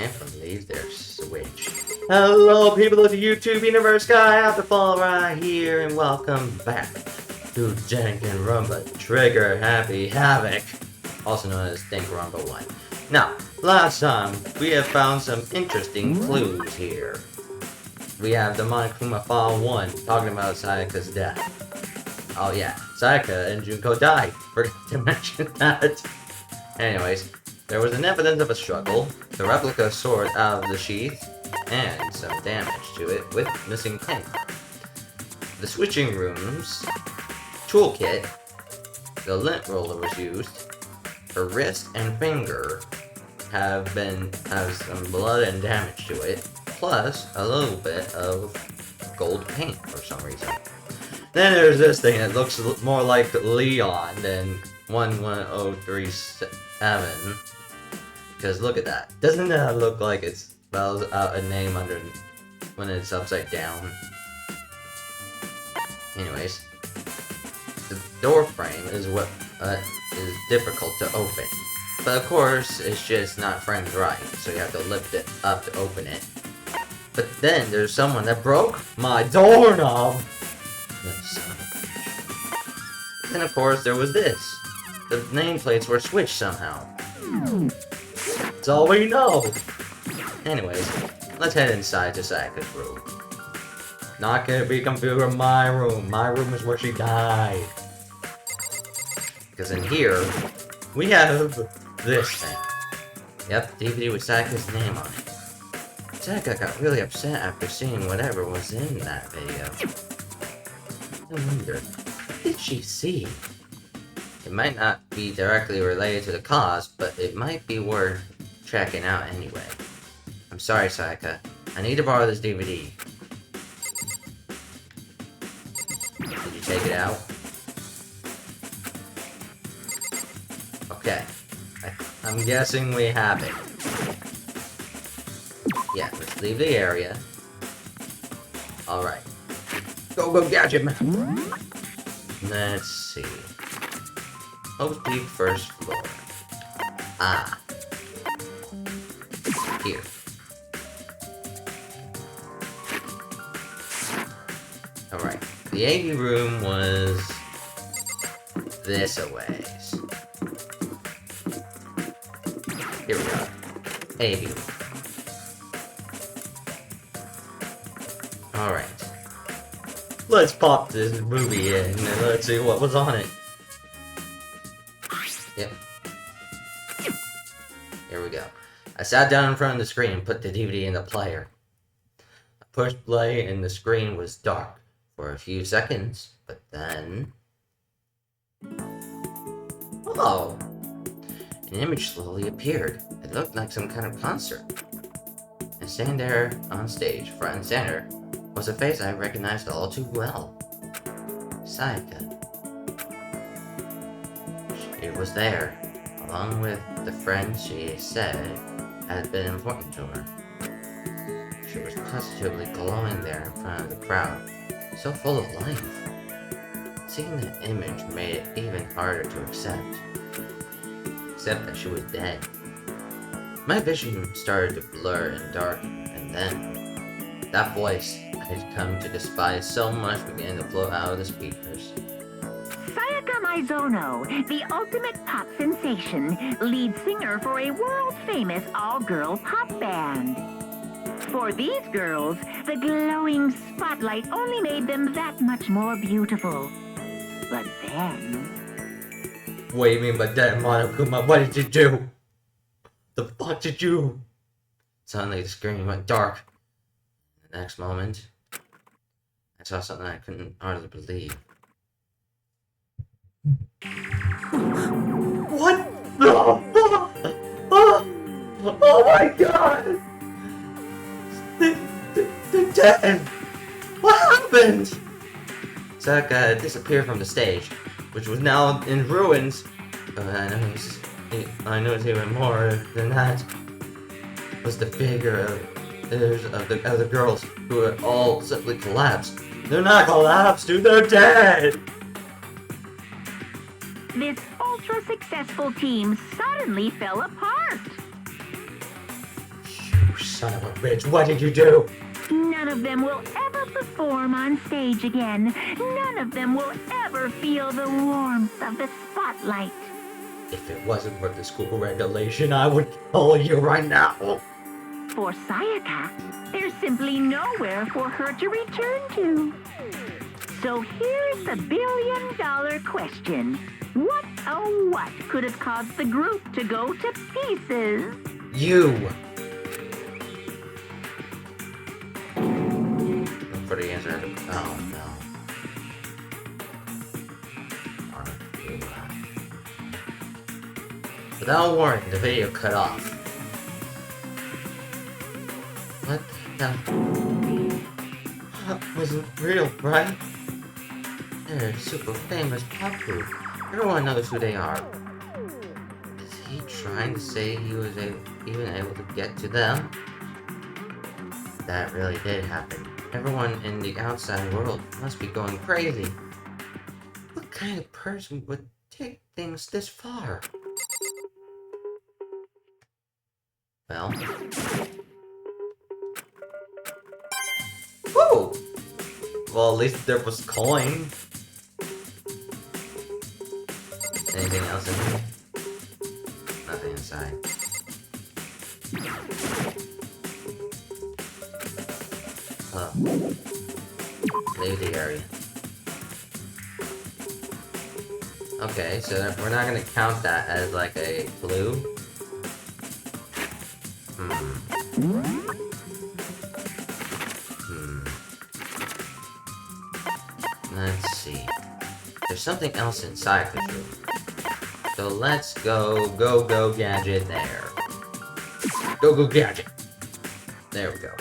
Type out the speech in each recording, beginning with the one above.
can't believe they're Switch. Hello, people of the YouTube universe, guy after fall right here, and welcome back to Danganronpa Trigger Happy Havoc, also known as Danganronpa 1. Now, last time, we have found some interesting clues here. We have Demonic Kuma File 1 talking about Sayaka's death. Oh yeah, Sayaka and Junko died. Forgot to mention that. Anyways, there was an evidence of a struggle, the replica sword out of the sheath, and some damage to it with missing pin. The switching room's toolkit, the lint roller was used, her wrist and finger have some blood and damage to it, plus a little bit of gold paint for some reason. Then there's this thing that looks more like Leon than 11037. Because look at that. Doesn't that look like it spells out a name under when it's upside down? Anyways, the door frame is what is difficult to open. But of course, it's just not framed right, so you have to lift it up to open it. But then there's someone that broke my doorknob. Then of course there was this. The nameplates were switched somehow. That's all we know. Anyways, let's head inside to Sayaka's room. Not gonna be confused with my room. My room is where she died. Because in here, we have this thing. Yep, DVD with Sayaka's name on it. Sayaka got really upset after seeing whatever was in that video. I wonder, what did she see? It might not be directly related to the cause, but it might be worth checking out anyway. I'm sorry, Sayaka. I need to borrow this DVD. Did you take it out? Okay. I'm guessing we have it. Yeah, let's leave the area. Alright. Go, Gadget Man! Let's see. Post Peak first floor. Ah. Here. Alright. The AV room was this a ways. Here we are. AV room. Alright. Let's pop this movie in and let's see what was on it. Yep. Here we go. I sat down in front of the screen and put the DVD in the player. I pushed play and the screen was dark for a few seconds, but then... Oh! An image slowly appeared. It looked like some kind of concert. And standing there on stage, front and center, was a face I recognized all too well. Sayaka. She was there, along with the friends she said had been important to her. She was positively glowing there in front of the crowd, so full of life. Seeing that image made it even harder to accept that she was dead. My vision started to blur and darken, and then that voice I had come to despise so much began to flow out of the speakers. Sayaka Maizono, the ultimate pop sensation, lead singer for a world-famous all-girl pop band. For these girls, the glowing spotlight only made them that much more beautiful. But then... What do you mean by that, Monokuma? What did you do? The fuck did you? Suddenly the screen went dark. The next moment, I saw something I couldn't hardly believe. What? Oh my god! They're dead! What happened? Sayaka had disappeared from the stage, which was now in ruins. I noticed even more than that was the figure of the girls who had all simply collapsed. They're not collapsed, dude, they're dead! This ultra-successful team suddenly fell apart. son of a bitch, what did you do? None of them will ever perform on stage again. None of them will ever feel the warmth of the spotlight. If it wasn't for the school regulation, I would kill you right now. For Sayaka, there's simply nowhere for her to return to. So here's the billion-dollar question. What, oh what, could have caused the group to go to pieces? You! Look for the answer. Oh no. Without warning, the video cut off. What the hell? That wasn't real, right? They're super famous pop group. Everyone knows who they are. Is he trying to say he was even able to get to them? That really did happen. Everyone in the outside world must be going crazy. What kind of person would take things this far? Well. Woo! Well, at least there was coin. Anything else in here? Nothing inside. Oh. Leave the area. Okay, so we're not gonna count that as like a clue. Let's see. There's something else inside this room. So let's go gadget there. Go gadget. There we go.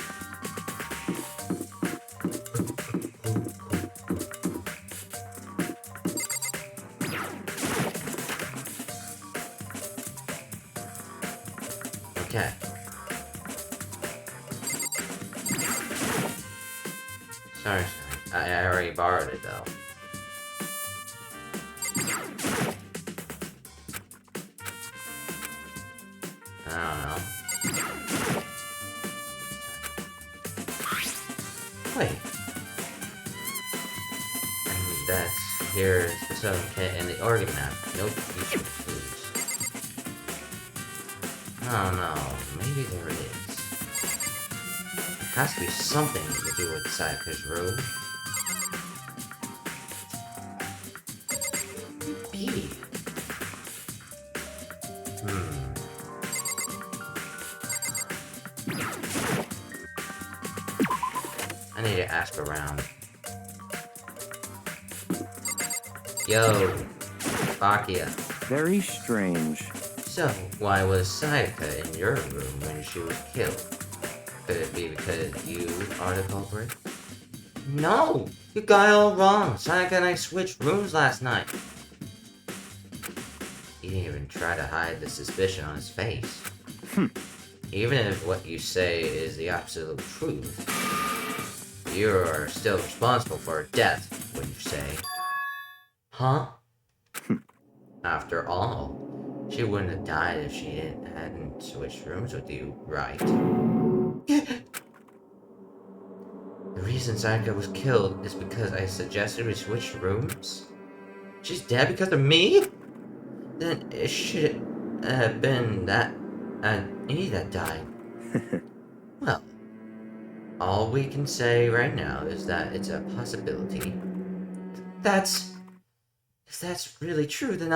Okay. Sorry. I already borrowed it though. I don't know. Wait. And that's here's the sewing kit and the organ map. Nope, future clues. I don't know. Maybe there is. There has to be something to do with Sayaka's room. I need to ask around. Yo, Bakia. Very strange. So, why was Sayaka in your room when she was killed? Could it be because you are the culprit? No! You got it all wrong! Sayaka and I switched rooms last night. He didn't even try to hide the suspicion on his face. Even if what you say is the absolute truth, you're still responsible for her death, wouldn't you say? Huh? After all, she wouldn't have died if she hadn't switched rooms with you, right? The reason Sayaka was killed is because I suggested we switch rooms? She's dead because of me? Then it should have been that me that died. Well, all we can say right now is that it's a possibility. If that's really true, then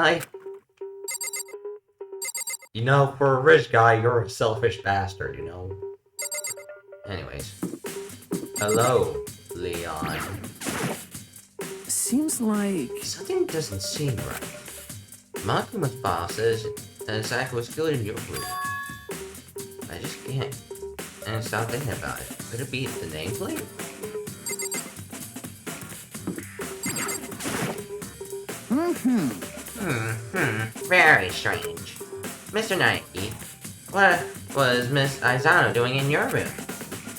You know, for a rich guy, you're a selfish bastard, you know? Anyways. Hello, Leon. Seems like... Something doesn't seem right. Makuma's boss says Sayaka was killed in your room. I just can't stop thinking about it. Could it be the nameplate? Very strange. Mr. Nike, what was Miss Aizano doing in your room?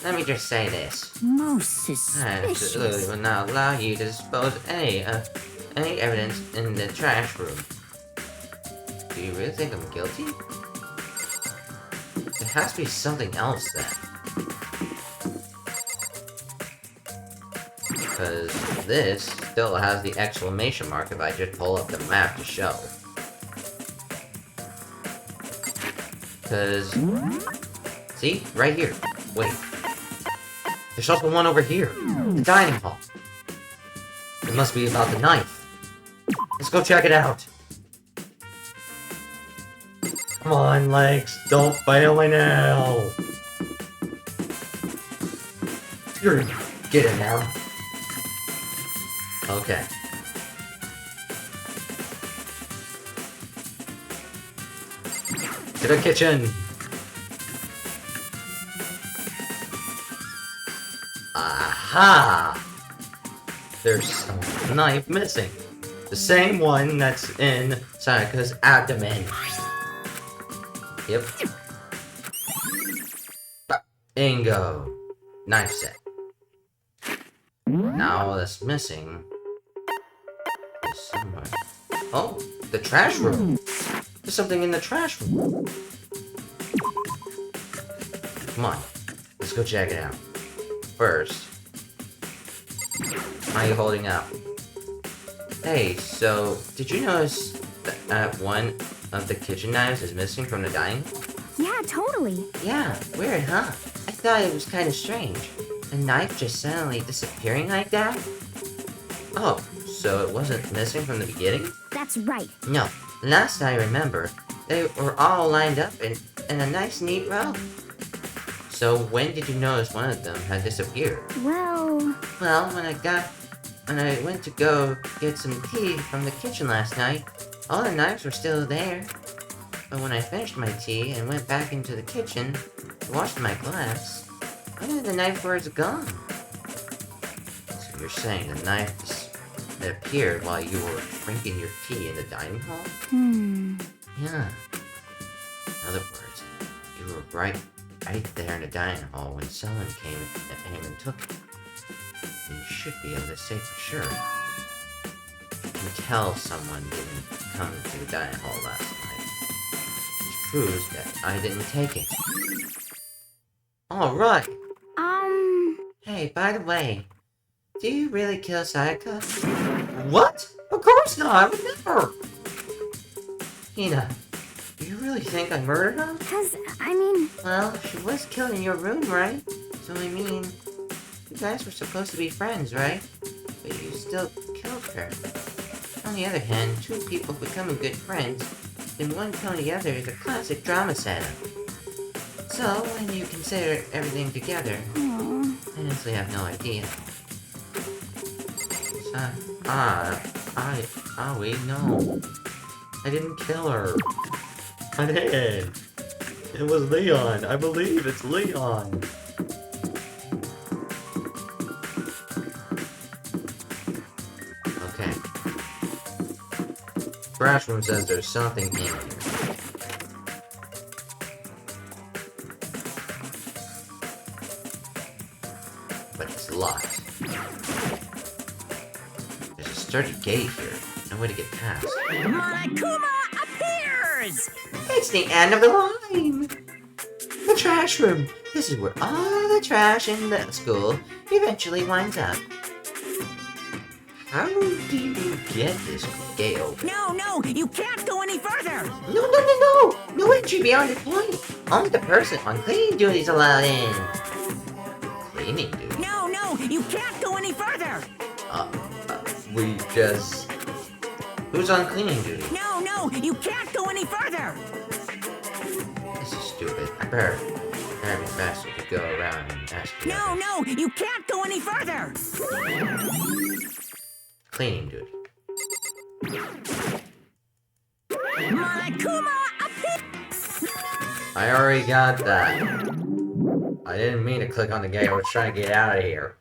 Let me just say this. Most I suspicious. absolutely will not allow you to dispose of any evidence in the trash room. Do you really think I'm guilty? What the has to be something else then. Because this still has the exclamation mark if I just pull up the map to show. Because... see? Right here. Wait. There's also one over here. The dining hall. It must be about the knife. Let's go check it out. Come on, Legs. Don't fail me now. Get it now. Okay. To the kitchen. Aha! There's a knife missing. The same one that's in Sayaka's abdomen. Yep. Bingo. Knife set. Now all that's missing is somewhere. Oh, the trash room. There's something in the trash room. Come on. Let's go check it out. First, how are you holding up? Hey, so, did you notice that one of the kitchen knives is missing from the dining? Yeah, totally. Yeah, weird, huh? I thought it was kind of strange. A knife just suddenly disappearing like that? Oh, so it wasn't missing from the beginning? That's right. No, last I remember, they were all lined up in a nice neat row. So when did you notice one of them had disappeared? Well, when I went to go get some tea from the kitchen last night, all the knives were still there. But when I finished my tea and went back into the kitchen to wash my glass, one of the knife was gone. So you're saying the knife just appeared while you were drinking your tea in the dining hall? Yeah. In other words, you were right there in the dining hall when someone came and took it. And you should be able to say for sure. You can tell someone didn't come to the dining hall last night. Which proves that I didn't take it. Alright! Hey, by the way, do you really kill Sayaka? What? Of course not! I would never! Hina, do you really think I murdered her? Well, she was killed in your room, right? So I mean, you guys were supposed to be friends, right? But you still killed her. On the other hand, two people becoming good friends, then one killing the other is a classic drama setup. So, when you consider everything together, I honestly have no idea. Wait, no. I didn't kill her. I did. It was Leon. I believe it's Leon. Okay. Trash room says there's something in here. But it's locked. There's a sturdy gate here. No way to get past. Monokuma appears! It's the end of the line! The trash room! This is where all the trash in the school eventually winds up. How do you get this gate open? No, you can't go any further! No! No entry beyond this point! Only the person on cleaning duty is allowed in. Cleaning duty? No, you can't go any further! We just... Who's on cleaning duty? No, you can't go any further! This is stupid. I better be faster to go around and ask you. No, you can't go any further! Cleaning duty. Monokuma appears! I already got that. I didn't mean to click on the gate. I was trying to get out of here.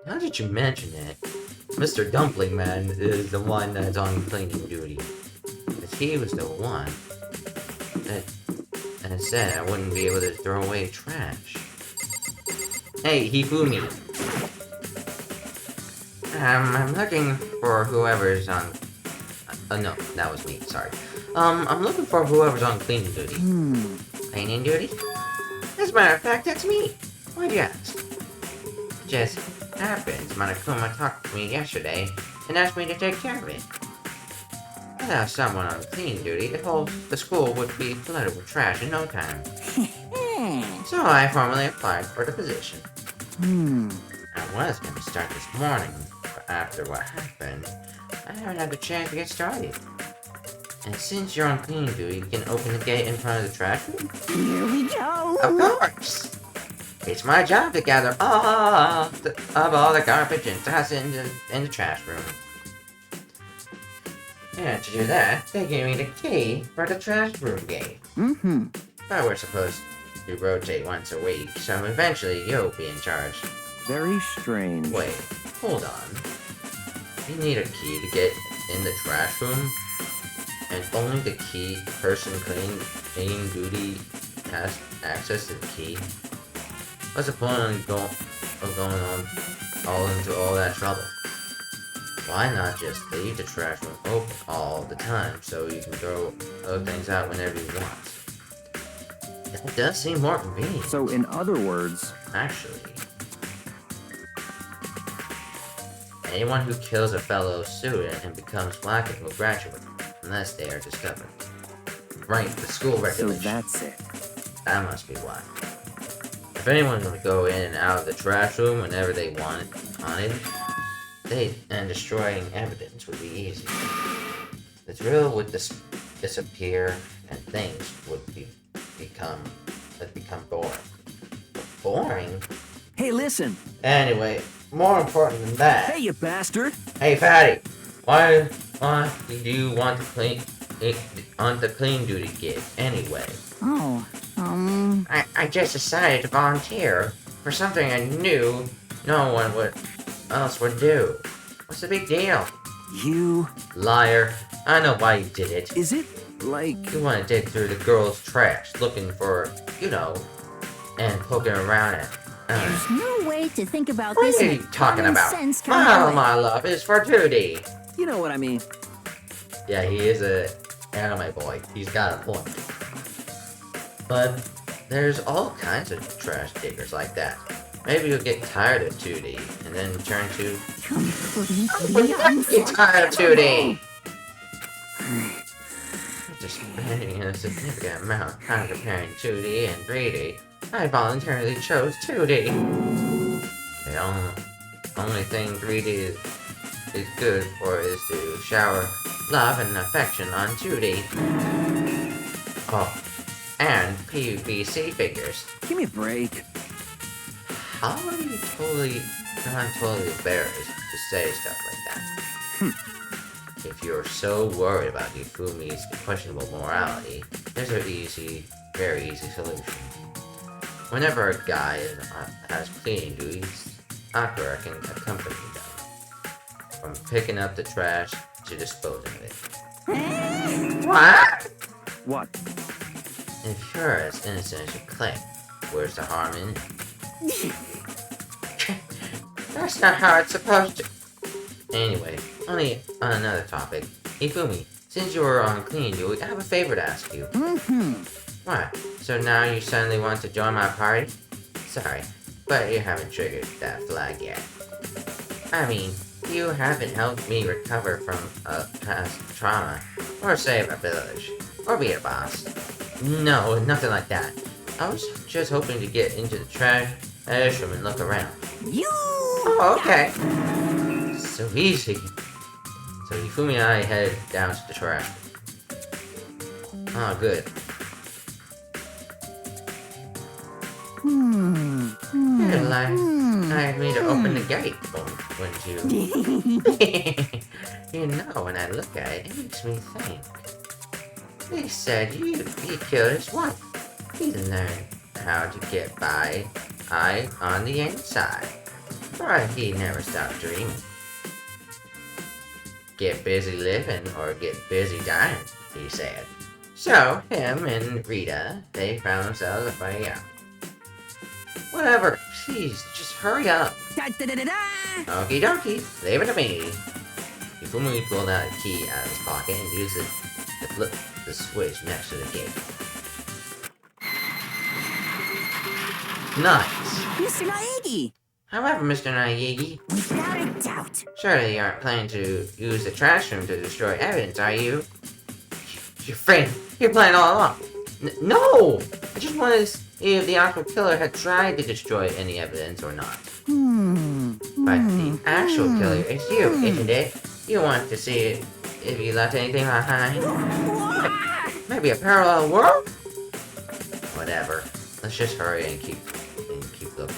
Now that you mention it, Mr. Dumpling Man is the one that's on cleaning duty. Because he was the one that said I wouldn't be able to throw away trash. Hey, Hifumi. I'm looking for whoever's on... no, that was me, sorry. I'm looking for whoever's on cleaning duty. Cleaning duty? As a matter of fact, that's me. Why'd you ask? Just happens Monokuma talked to me yesterday and asked me to take care of it. Without someone on cleaning duty, the school would be flooded with trash in no time. So I formally applied for the position. I was going to start this morning, but after what happened, I haven't had the chance to get started. And since you're on cleaning duty, you can open the gate in front of the trash room? Here we go. Of course! It's my job to gather all the garbage and toss it in the trash room. And to do that, they gave me the key for the trash room gate. But we're supposed to rotate once a week, so eventually you'll be in charge. Very strange. Wait, hold on. You need a key to get in the trash room? And only the key person cleaning duty has access to the key? What's the point of going into all that trouble? Why not just leave the trash room open all the time so you can throw other things out whenever you want? That does seem more convenient. So, in other words, Actually, anyone who kills a fellow student and becomes blackened will graduate, unless they are discovered. Right, the school so regulation. that's it. That must be why. If anyone would go in and out of the trash room whenever they wanted, and destroying evidence would be easy. The drill would disappear and things would become boring. Boring? Hey, listen. Anyway, more important than that. Hey, you bastard. Hey, Fatty. Why do you want to on the clean duty gig anyway? I just decided to volunteer for something I knew no one else would do. What's the big deal? You... Liar. I know why you did it. Is it, like... You want to dig through the girls' trash looking for, and poking around it. There's no way to think about What this are in you a talking common about? sense kind of way. My love is for duty. You know what I mean. Yeah, he is a anime boy. He's got a point. But there's all kinds of trash diggers like that. Maybe you'll get tired of 2D and then turn to... Get tired of 2D! After spending a significant amount of time comparing 2D and 3D, I voluntarily chose 2D. The only thing 3D is good for is to shower love and affection on 2D. Oh, and PVC figures. Give me a break. How are you not totally embarrassed to say stuff like that? If you're so worried about Yufumi's questionable morality, there's a very easy solution. Whenever a guy has cleaning duties, Akira can accompany them, from picking up the trash to disposing of it. What? What? If you're as innocent as you claim, where's the harm in it? That's not how it's supposed to. Anyway, on another topic, Ifumi, since you were on cleaning duty, I have a favor to ask you. What? So now you suddenly want to join my party? Sorry, but you haven't triggered that flag yet. I mean, you haven't helped me recover from a past trauma, or save a village, or be a boss. No, nothing like that. I was just hoping to get into the trash room and look around. Oh, okay. So easy. So Ifumi and I head down to the trash. Oh, good. You'd like me to open the gate, wouldn't you? You know, when I look at it, it makes me think. They said he killed his wife. He learned how to get by on the inside. But he never stopped dreaming. Get busy living or get busy dying, he said. So, him and Rita, they found themselves a way out. Whatever, please, just hurry up. Okie dokie, leave it to me. Ifumi pulled out a key out of his pocket and used the Look, the switch next to the gate. Nice. Mr. Naegi! However, Mr. Naegi, Without a doubt. surely you aren't planning to use the trash room to destroy evidence, are you? You're afraid. You're planning all along. No! I just wanted to see if the actual killer had tried to destroy any evidence or not. But the actual killer is you, isn't it? You want to see if you left anything behind? Maybe a parallel world? Whatever. Let's just hurry and keep looking.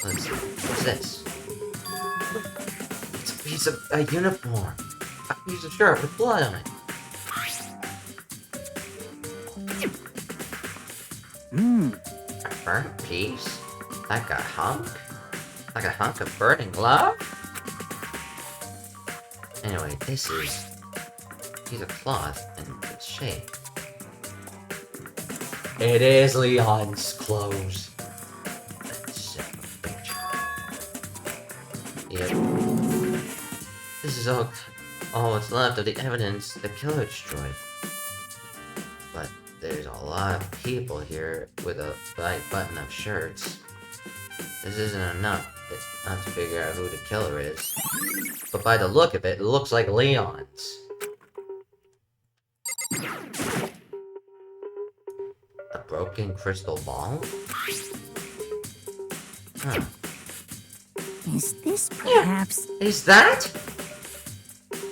Let's see. What's this? It's a piece of a uniform. A piece of shirt with blood on it. A burnt piece? Like a hunk? Like a hunk of burning love? Anyway, this is a piece of cloth in good shape. It is Leon's clothes. That son of a bitch. Yep. This is all that's left of the evidence the killer destroyed. But there's a lot of people here with a bright button-up shirts. This isn't enough to figure out who the killer is. But by the look of it, it looks like Leon's. A broken crystal ball? Huh. Is this perhaps... Is that?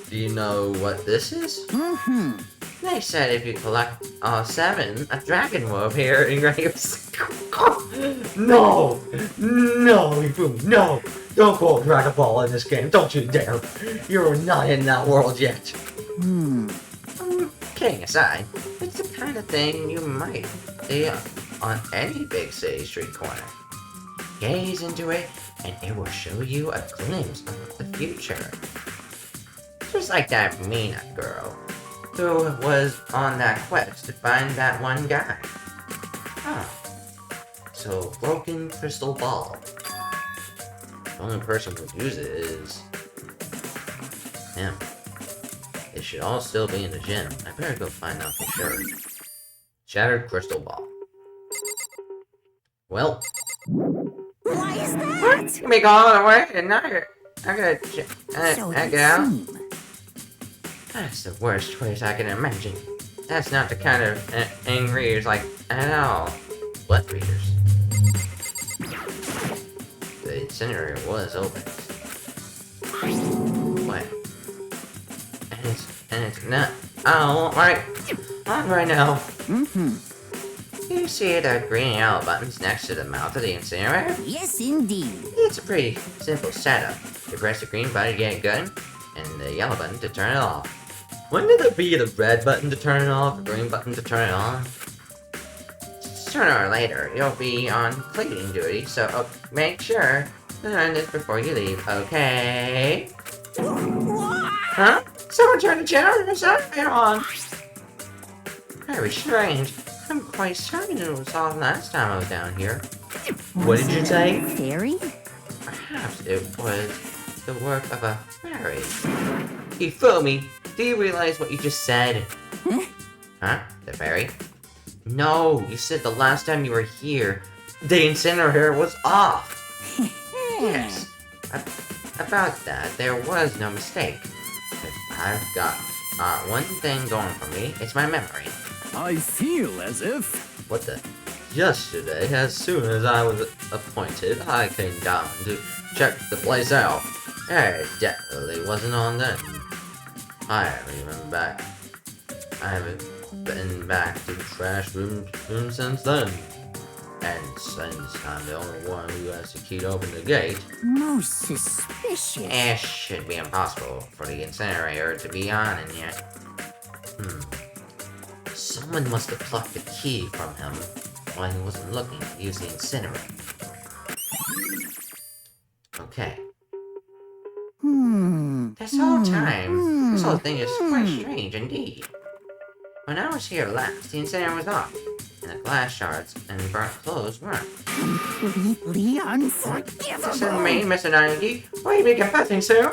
Do you know what this is? Mm-hmm. They said if you collect all 7, a dragon will appear in graves. No! No, Ifu, no! Don't call Dragon Ball in this game, don't you dare! You're not in that world yet. Kidding aside, it's the kind of thing you might see on any big city street corner. Gaze into it, and it will show you a glimpse of the future. Just like that Mina girl, who was on that quest to find that one guy. Huh. So, broken crystal ball. The only person who would use it is him. They should all still be in the gym. I better go find out for sure. Shattered crystal ball. Well. Why is that? You make all the way, and now I gotta So get it out. seems. That's the worst choice I can imagine. That's not the kind of angry like at all. Blood readers. The incinerator was open. What? And it's not. Oh, right now. You see the green and yellow buttons next to the mouth of the incinerator? Yes, indeed. It's a pretty simple setup. You press the green button to get it going, and the yellow button to turn it off. Wouldn't it be the red button to turn it off, the green button to turn it on? Sooner or later, you'll be on cleaning duty, so make sure to learn this before you leave, okay? Huh? Someone turned the generator on! Very strange. I'm quite certain it was off last time I was down here. What did you say? Fairy? Perhaps it was the work of a fairy. Ifumi, do you realize what you just said? Huh? The fairy? No, you said the last time you were here, the incinerator was off. Yes. About that, there was no mistake. But I've got one thing going for me. It's my memory. I feel as if... What the? Yesterday, as soon as I was appointed, I came down to check the place out. It definitely wasn't on then. I haven't been back to the trash room since then. And since I'm the only one who has the key to open the gate, Most suspicious. it should be impossible for the incinerator to be on in yet. Someone must have plucked the key from him while he wasn't looking to use the incinerator. Okay. This whole time, this whole thing is quite strange indeed. When I was here last, the incinerator was off, and the glass shards and burnt clothes weren't. Completely unforgivable. Listen to me, Mr. Naegi. Will you be confessing soon?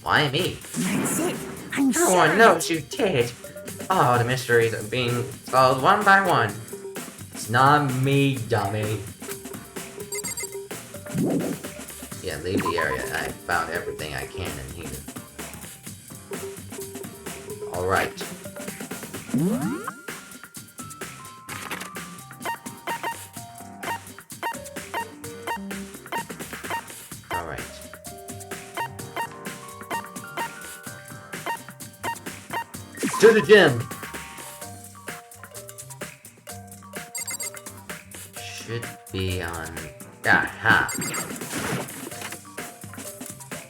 Why me? That's it. I'm Everyone knows you did. Oh, the mysteries are being solved one by one. It's not me, dummy. Yeah, leave the area. I found everything I can in here. Alright. Alright. To the gym! Should be on... Aha!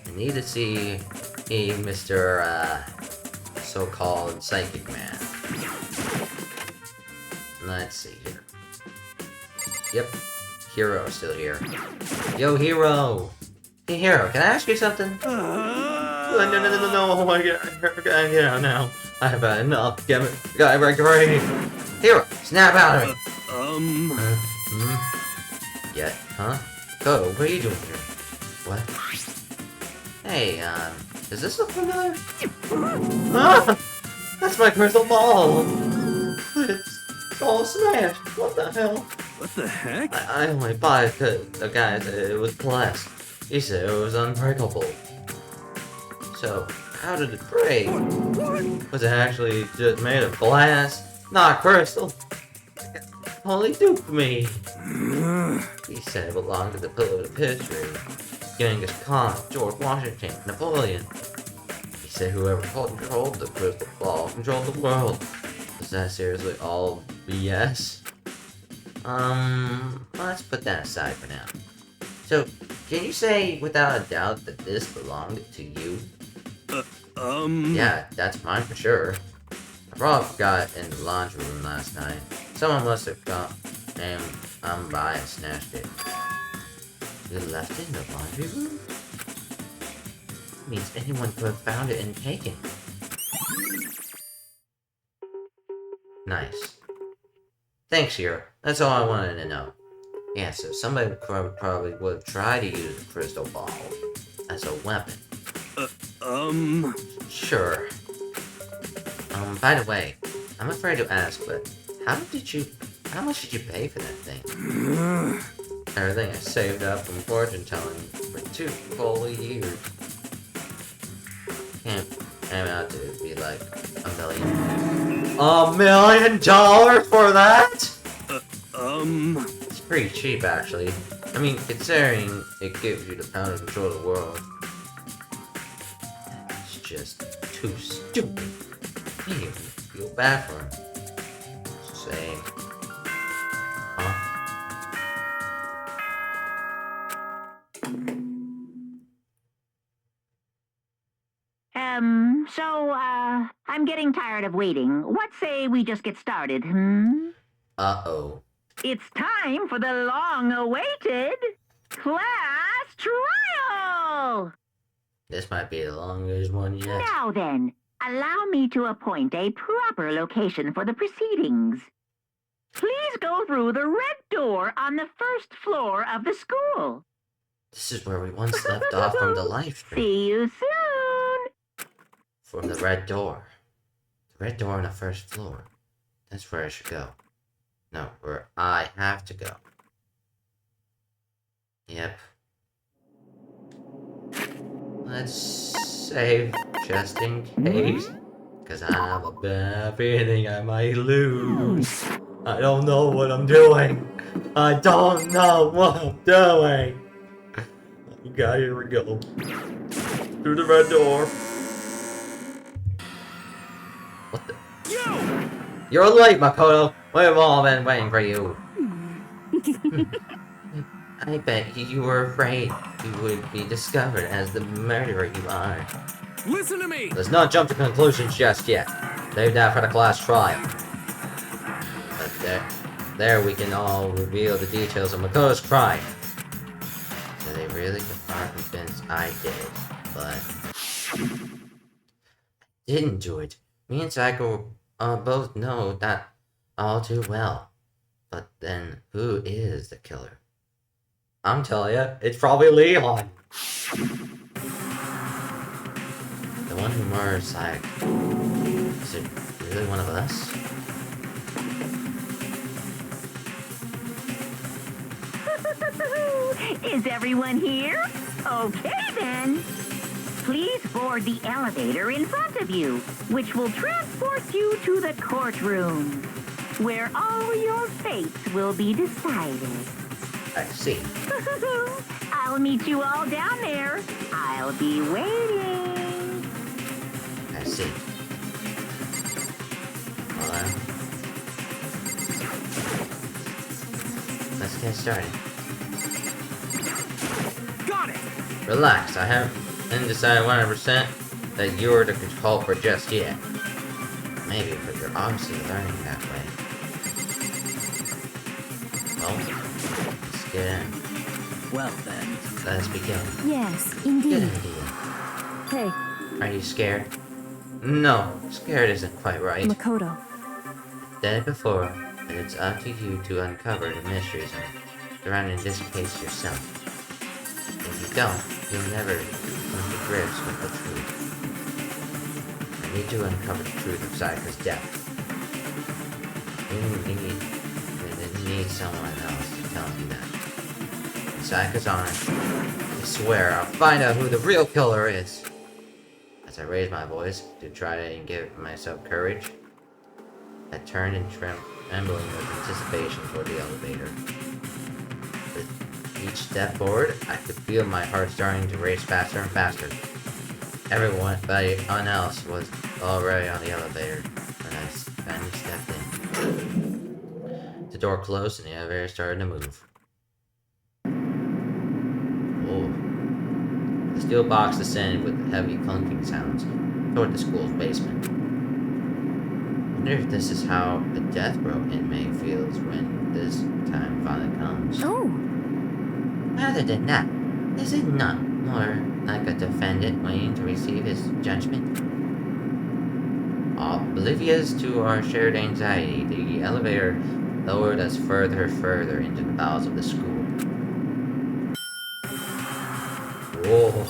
I need to see a Mr. So-called Psychic Man. Let's see here. Yep. Hero's still here. Yo, Hero! Hey, Hero, can I ask you something? No, oh my god, get out now. I have had enough. Get me, great. Hero, snap out of it! Yeah, huh? Go, what are you doing here? What? Hey, does this look familiar? Ah! That's my crystal ball! It's all smashed! What the hell? What the heck? I only bought it because the guy said it was blessed. He said it was unbreakable. So, how did it break? Was it actually just made of glass? Not crystal? Only duped me. He said it belonged to the pillar of history. Genghis Khan, George Washington, Napoleon. He said whoever controlled the crystal ball controlled the world. Is that seriously all BS? Let's put that aside for now. So, can you say without a doubt that this belonged to you? Yeah, that's mine for sure. I probably forgot in the laundry room last night. Someone must have come and by and snatched it. You left it in the laundry room? Means anyone could have found it and taken it. Nice. Thanks, Hero. That's all I wanted to know. Yeah, so somebody probably would try to use the crystal ball as a weapon. Sure. By the way, I'm afraid to ask, but how much did you pay for that thing? Everything I saved up from fortune telling for 2 full years. I'm out to be like $1 million. $1 million for that? It's pretty cheap, actually. I mean, considering it gives you the power to control the world. It's just too stupid. You even feel bad for him. Say, huh? I'm getting tired of waiting. What say we just get started, Uh-oh. It's time for the long-awaited class trial! This might be the longest one yet. Now then, allow me to appoint a proper location for the proceedings. Please go through the red door on the first floor of the school. This is where we once left off from the live stream. See you soon! From the red door. The red door on the first floor. That's where I should go. No, where I have to go. Yep. Let's save just in case. Because I have a bad feeling I might lose. I don't know what I'm doing. I don't know what I'm doing. Okay, here we go. Through the red door. What the? You're late, Makoto. We've all been waiting for you. I bet you were afraid you would be discovered as the murderer you are. Listen to me! Let's not jump to conclusions just yet. Save that for the class trial. But there we can all reveal the details of Makoto's crime. So they really are convinced I did it, but didn't do it. Me and Sayaka both know that all too well. But then, who is the killer? I'm telling you, it's probably Leon. The one who murdered Sayaka. Is it really one of us? Is everyone here? Okay then. Please board the elevator in front of you, which will transport you to the courtroom, where all your fates will be decided. I see. I'll meet you all down there. I'll be waiting. I see. Hold on. Let's get started. Got it! Relax, I haven't decided 100% that you're the culprit just yet. Maybe, but you're obviously learning that way. Well, let's get in. Well then. Let's begin. Yes, Good indeed. idea. Hey, Are you scared? No, scared isn't quite right. Makoto. Done it before, and it's up to you to uncover the mysteries surrounding this case yourself. If you don't, you'll never come to grips with the truth. I need to uncover the truth of Sayaka's death. We need someone else to tell me that. In Sayaka's honor, I swear I'll find out who the real killer is. As I raised my voice to try to give myself courage, I turned and trembling with anticipation toward the elevator. With each step forward, I could feel my heart starting to race faster and faster. Everyone else was already on the elevator when I finally stepped in. The door closed and the elevator started to move. Oh. The steel box descended with heavy clunking sounds toward the school's basement. I wonder if this is how a death row inmate feels when this time finally comes. Oh, Rather than that, is it not more like a defendant waiting to receive his judgment? Oblivious to our shared anxiety, the elevator lowered us further into the bowels of the school. Whoa.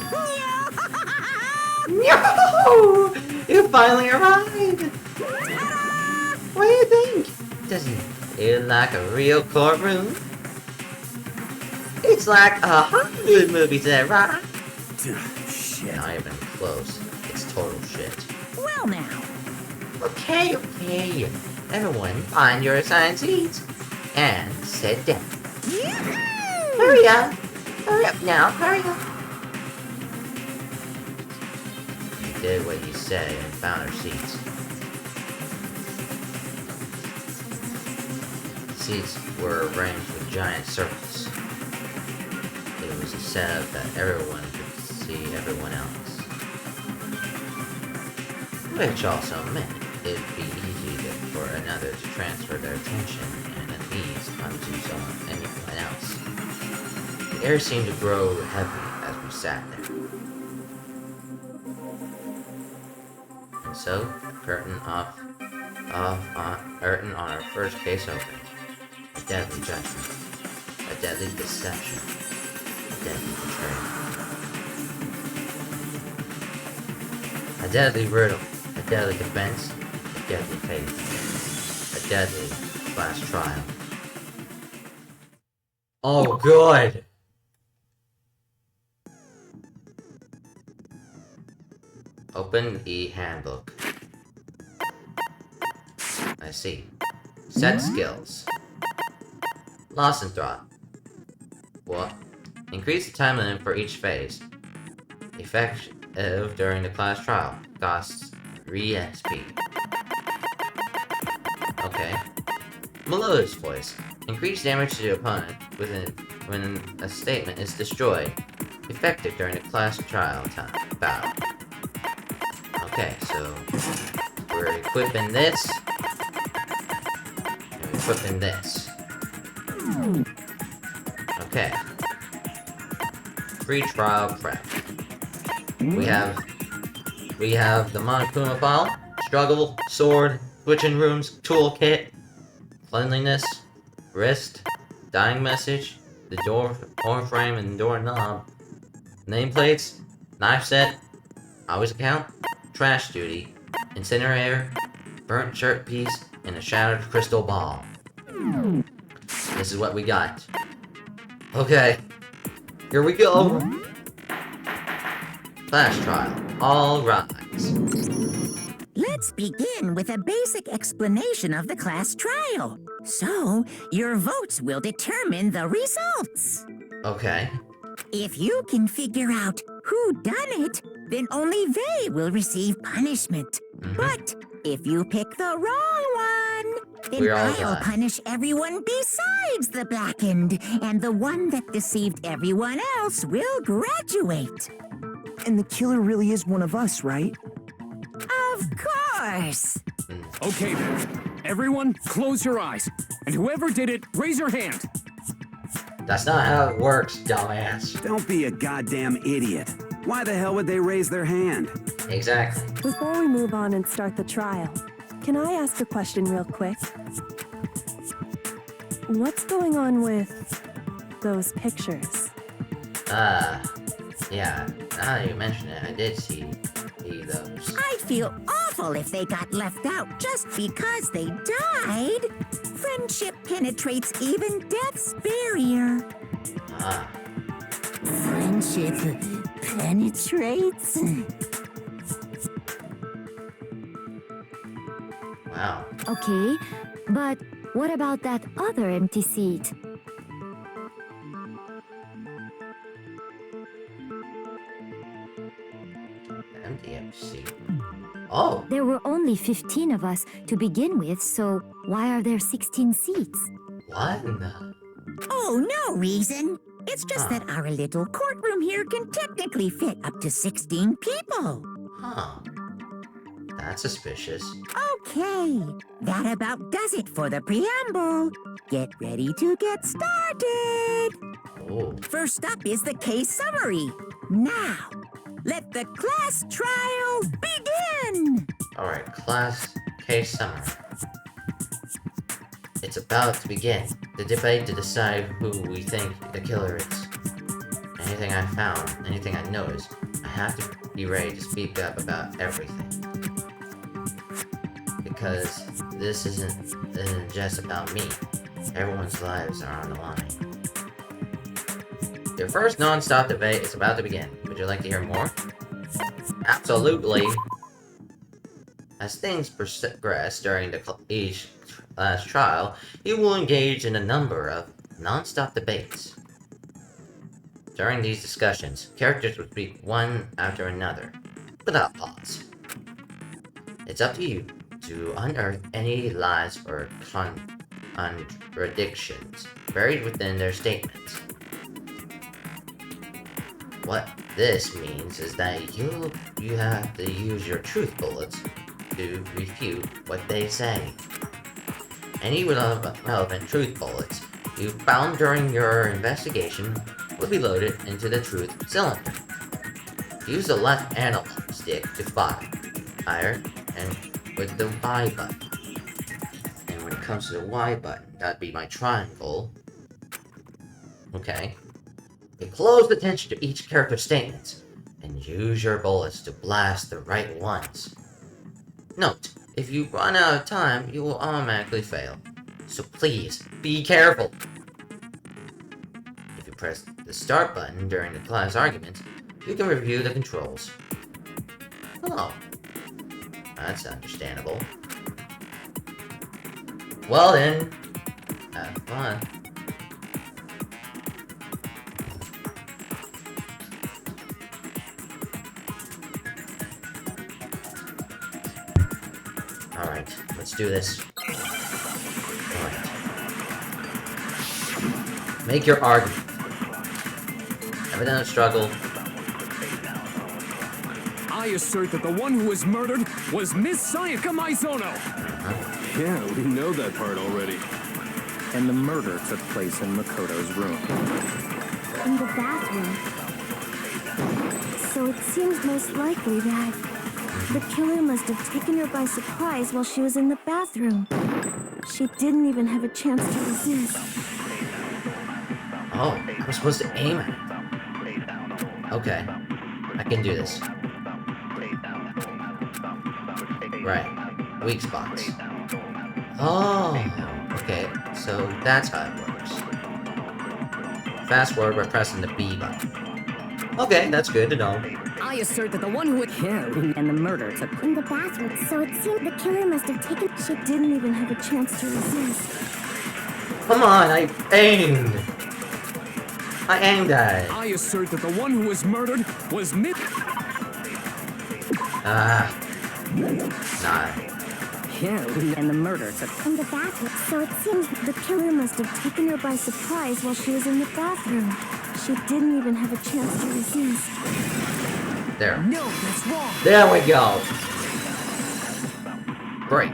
No! You finally arrived! What do you think? Doesn't it feel like a real courtroom? It's like a Hollywood movie set, right? Shit. Not even close. It's total shit. Well now. Okay. Everyone, find your assigned seats and sit down. Hurry up! Hurry up now, hurry up! We did what you said and found our seats. Seats were arranged with giant circles. It was a setup that everyone could see everyone else. Which also meant it'd be easy for another to transfer their attention and unease onto anyone else. The air seemed to grow heavy as we sat there. And so, curtain on our first case opened. A deadly judgment. A deadly deception. A deadly betrayal. A deadly riddle. A deadly defense. A deadly fate. A deadly class trial. Oh, good! Open the handbook. I see. Set skills. Lost and Thought. What? Increase the time limit for each phase. Effective during the class trial. Costs 3 XP. Okay. Melodious voice. Increase damage to the opponent when a statement is destroyed. Effective during the class trial battle. Okay, so we're equipping this. And we're equipping this. Okay. Free trial prep. We have the Monokuma file, struggle, sword, switching rooms, toolkit, cleanliness, wrist, dying message, the door frame and doorknob, nameplates, knife set, Always account, trash duty, incinerator, burnt shirt piece, and a shattered crystal ball. This is what we got. Okay, here we go. Class trial. All rise. Let's begin with a basic explanation of the class trial. So, your votes will determine the results. Okay. If you can figure out who done it, then only they will receive punishment. But if you pick the wrong one, then We're all I'll die. punish everyone besides the blackened, and the one that deceived everyone else will graduate. And the killer really is one of us, right? Of course. Okay then. Everyone, close your eyes. And whoever did it, raise your hand. That's not how it works, dumbass. Don't be a goddamn idiot. Why the hell would they raise their hand? Exactly. Before we move on and start the trial, can I ask a question real quick? What's going on with those pictures? Yeah, now that you mention it, I did see those. I'd feel awful if they got left out just because they died. Friendship penetrates even death's barrier. Ah, Friendship penetrates? wow. Okay, but what about that other empty seat? Empty MC. Oh, There were only 15 of us to begin with, so why are there 16 seats? what in the... Oh, no reason. It's just that our little courtroom here can technically fit up to 16 people. Huh. That's suspicious. Okay, that about does it for the preamble. Get ready to get started. Oh, First up is the case summary. Now, let the class trial begin. alright, class case summary. It's about to begin. The debate to decide who we think the killer is. Anything I found, anything I noticed, I have to be ready to speak up about everything. Because this isn't just about me. Everyone's lives are on the line. Your first non-stop debate is about to begin. Would you like to hear more? Absolutely! As things progress during each class trial, you will engage in a number of non-stop debates. During these discussions, characters will speak one after another, without pause. It's up to you to unearth any lies or contradictions buried within their statements. What this means is that you have to use your truth bullets to refute what they say. Any relevant truth bullets you found during your investigation will be loaded into the truth cylinder. Use the left analog stick to fire, and with the Y button. And when it comes to the Y button, that'd be my triangle. Okay. Pay close attention to each character's statements, and use your bullets to blast the right ones. Note, if you run out of time, you will automatically fail. So please, be careful! If you press the start button during the class arguments, you can review the controls. Oh. That's understandable. Well then, have fun. Alright, let's do this. Alright. Make your argument. Evident struggle. I assert that the one who was murdered was Miss Sayaka Maizono. Yeah, we know that part already. And the murder took place in Makoto's room. In the bathroom. So it seems most likely that the killer must have taken her by surprise while she was in the bathroom. She didn't even have a chance to resist. Oh, I was supposed to aim at it. Okay, I can do this. Right. Weak spots. Oh, okay. So that's how it works. Fast forward by pressing the B button. Okay, that's good to know. I assert that the one who killed and the murder took In the bathroom, so it seemed the killer must have taken. She didn't even have a chance to resist. Come on, I aimed. I aimed at it. I assert that the one who was murdered was Miss. Ah. Nah. killed and the murder took In the bathroom, so it seems the killer must have taken her by surprise while she was in the bathroom. She didn't even have a chance to resist. There. No, that's wrong. There we go. Break.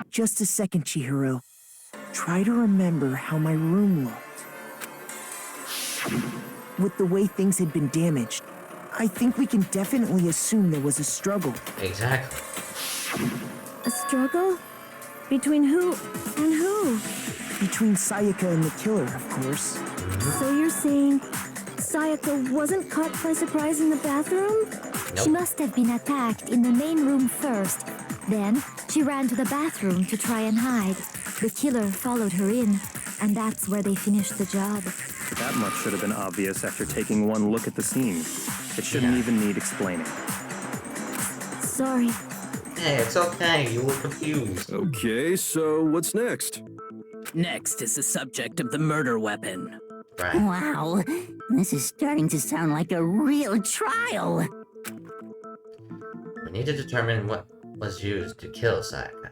Just a second, Chihiro. Try to remember how my room looked. With the way things had been damaged, I think we can definitely assume there was a struggle. Exactly. A struggle? Between who and who? Between Sayaka and the killer, of course. So you're saying Sayaka wasn't caught by surprise in the bathroom? She must have been attacked in the main room first. Then, she ran to the bathroom to try and hide. The killer followed her in, and that's where they finished the job. That much should have been obvious after taking one look at the scene. It shouldn't even need explaining. Sorry. Hey, it's okay. You were confused. Okay, so what's next? Next is the subject of the murder weapon. Right. Wow, this is starting to sound like a real trial. We need to determine what was used to kill Sayaka.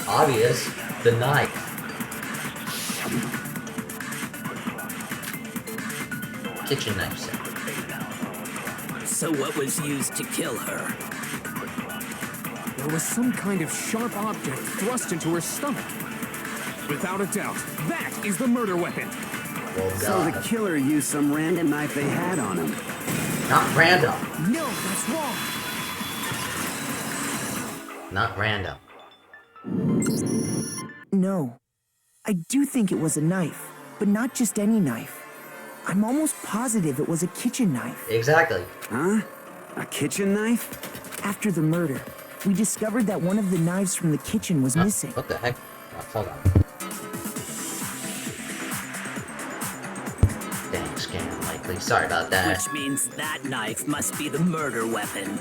Obvious. The knife. Kitchen knife set. So what was used to kill her? There was some kind of sharp object thrust into her stomach. Without a doubt, that is the murder weapon. Well, So the killer used some random knife they had on him. Not random. No, that's wrong. Not random. No. I do think it was a knife, but not just any knife. I'm almost positive it was a kitchen knife. Exactly. Huh? A kitchen knife? After the murder, we discovered that one of the knives from the kitchen was missing. What the heck? Oh, hold on. Dang, scam likely. Sorry about that. Which means that knife must be the murder weapon.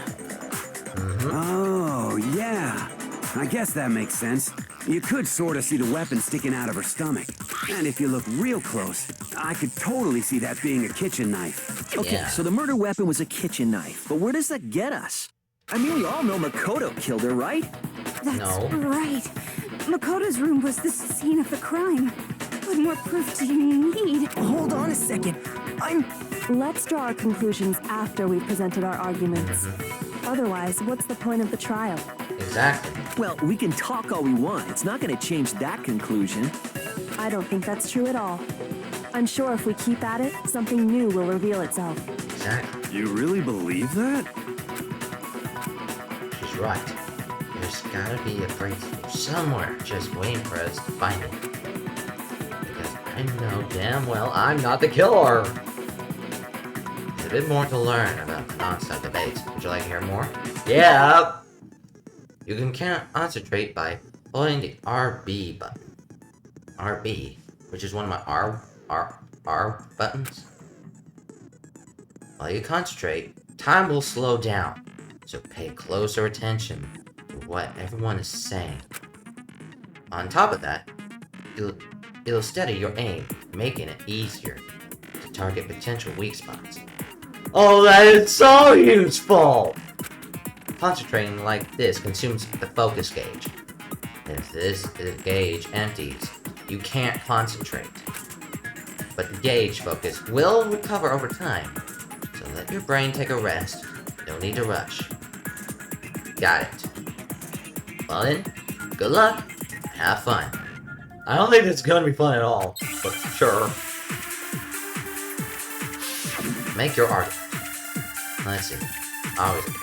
Oh, yeah. I guess that makes sense. You could sort of see the weapon sticking out of her stomach. And if you look real close, I could totally see that being a kitchen knife. Okay, Yeah. so the murder weapon was a kitchen knife, but where does that get us? I mean, we all know Makoto killed her, right? That's No. right. Makoto's room was the scene of the crime. What more proof do you need? Hold on a second. Let's draw our conclusions after we've presented our arguments. Otherwise, what's the point of the trial? Exactly. Well, we can talk all we want. It's not going to change that conclusion. I don't think that's true at all. I'm sure if we keep at it, something new will reveal itself. Exactly. You really believe that? She's right. There's gotta be a breakthrough somewhere just waiting for us to find it. Because I know damn well I'm not the killer! There's a bit more to learn about the non-stop debates. Would you like to hear more? Yeah! You can concentrate by holding the RB button. RB, which is one of my R buttons. While you concentrate, time will slow down. So pay closer attention to what everyone is saying. On top of that, it'll steady your aim, making it easier to target potential weak spots. Oh, that is so useful! Concentrating like this consumes the focus gauge. If this gauge empties, you can't concentrate. But the gauge focus will recover over time, so let your brain take a rest. No need to rush. Got it. Well then, good luck, and have fun. I don't think it's gonna be fun at all, but sure. Make your argument. Let's see. Always okay.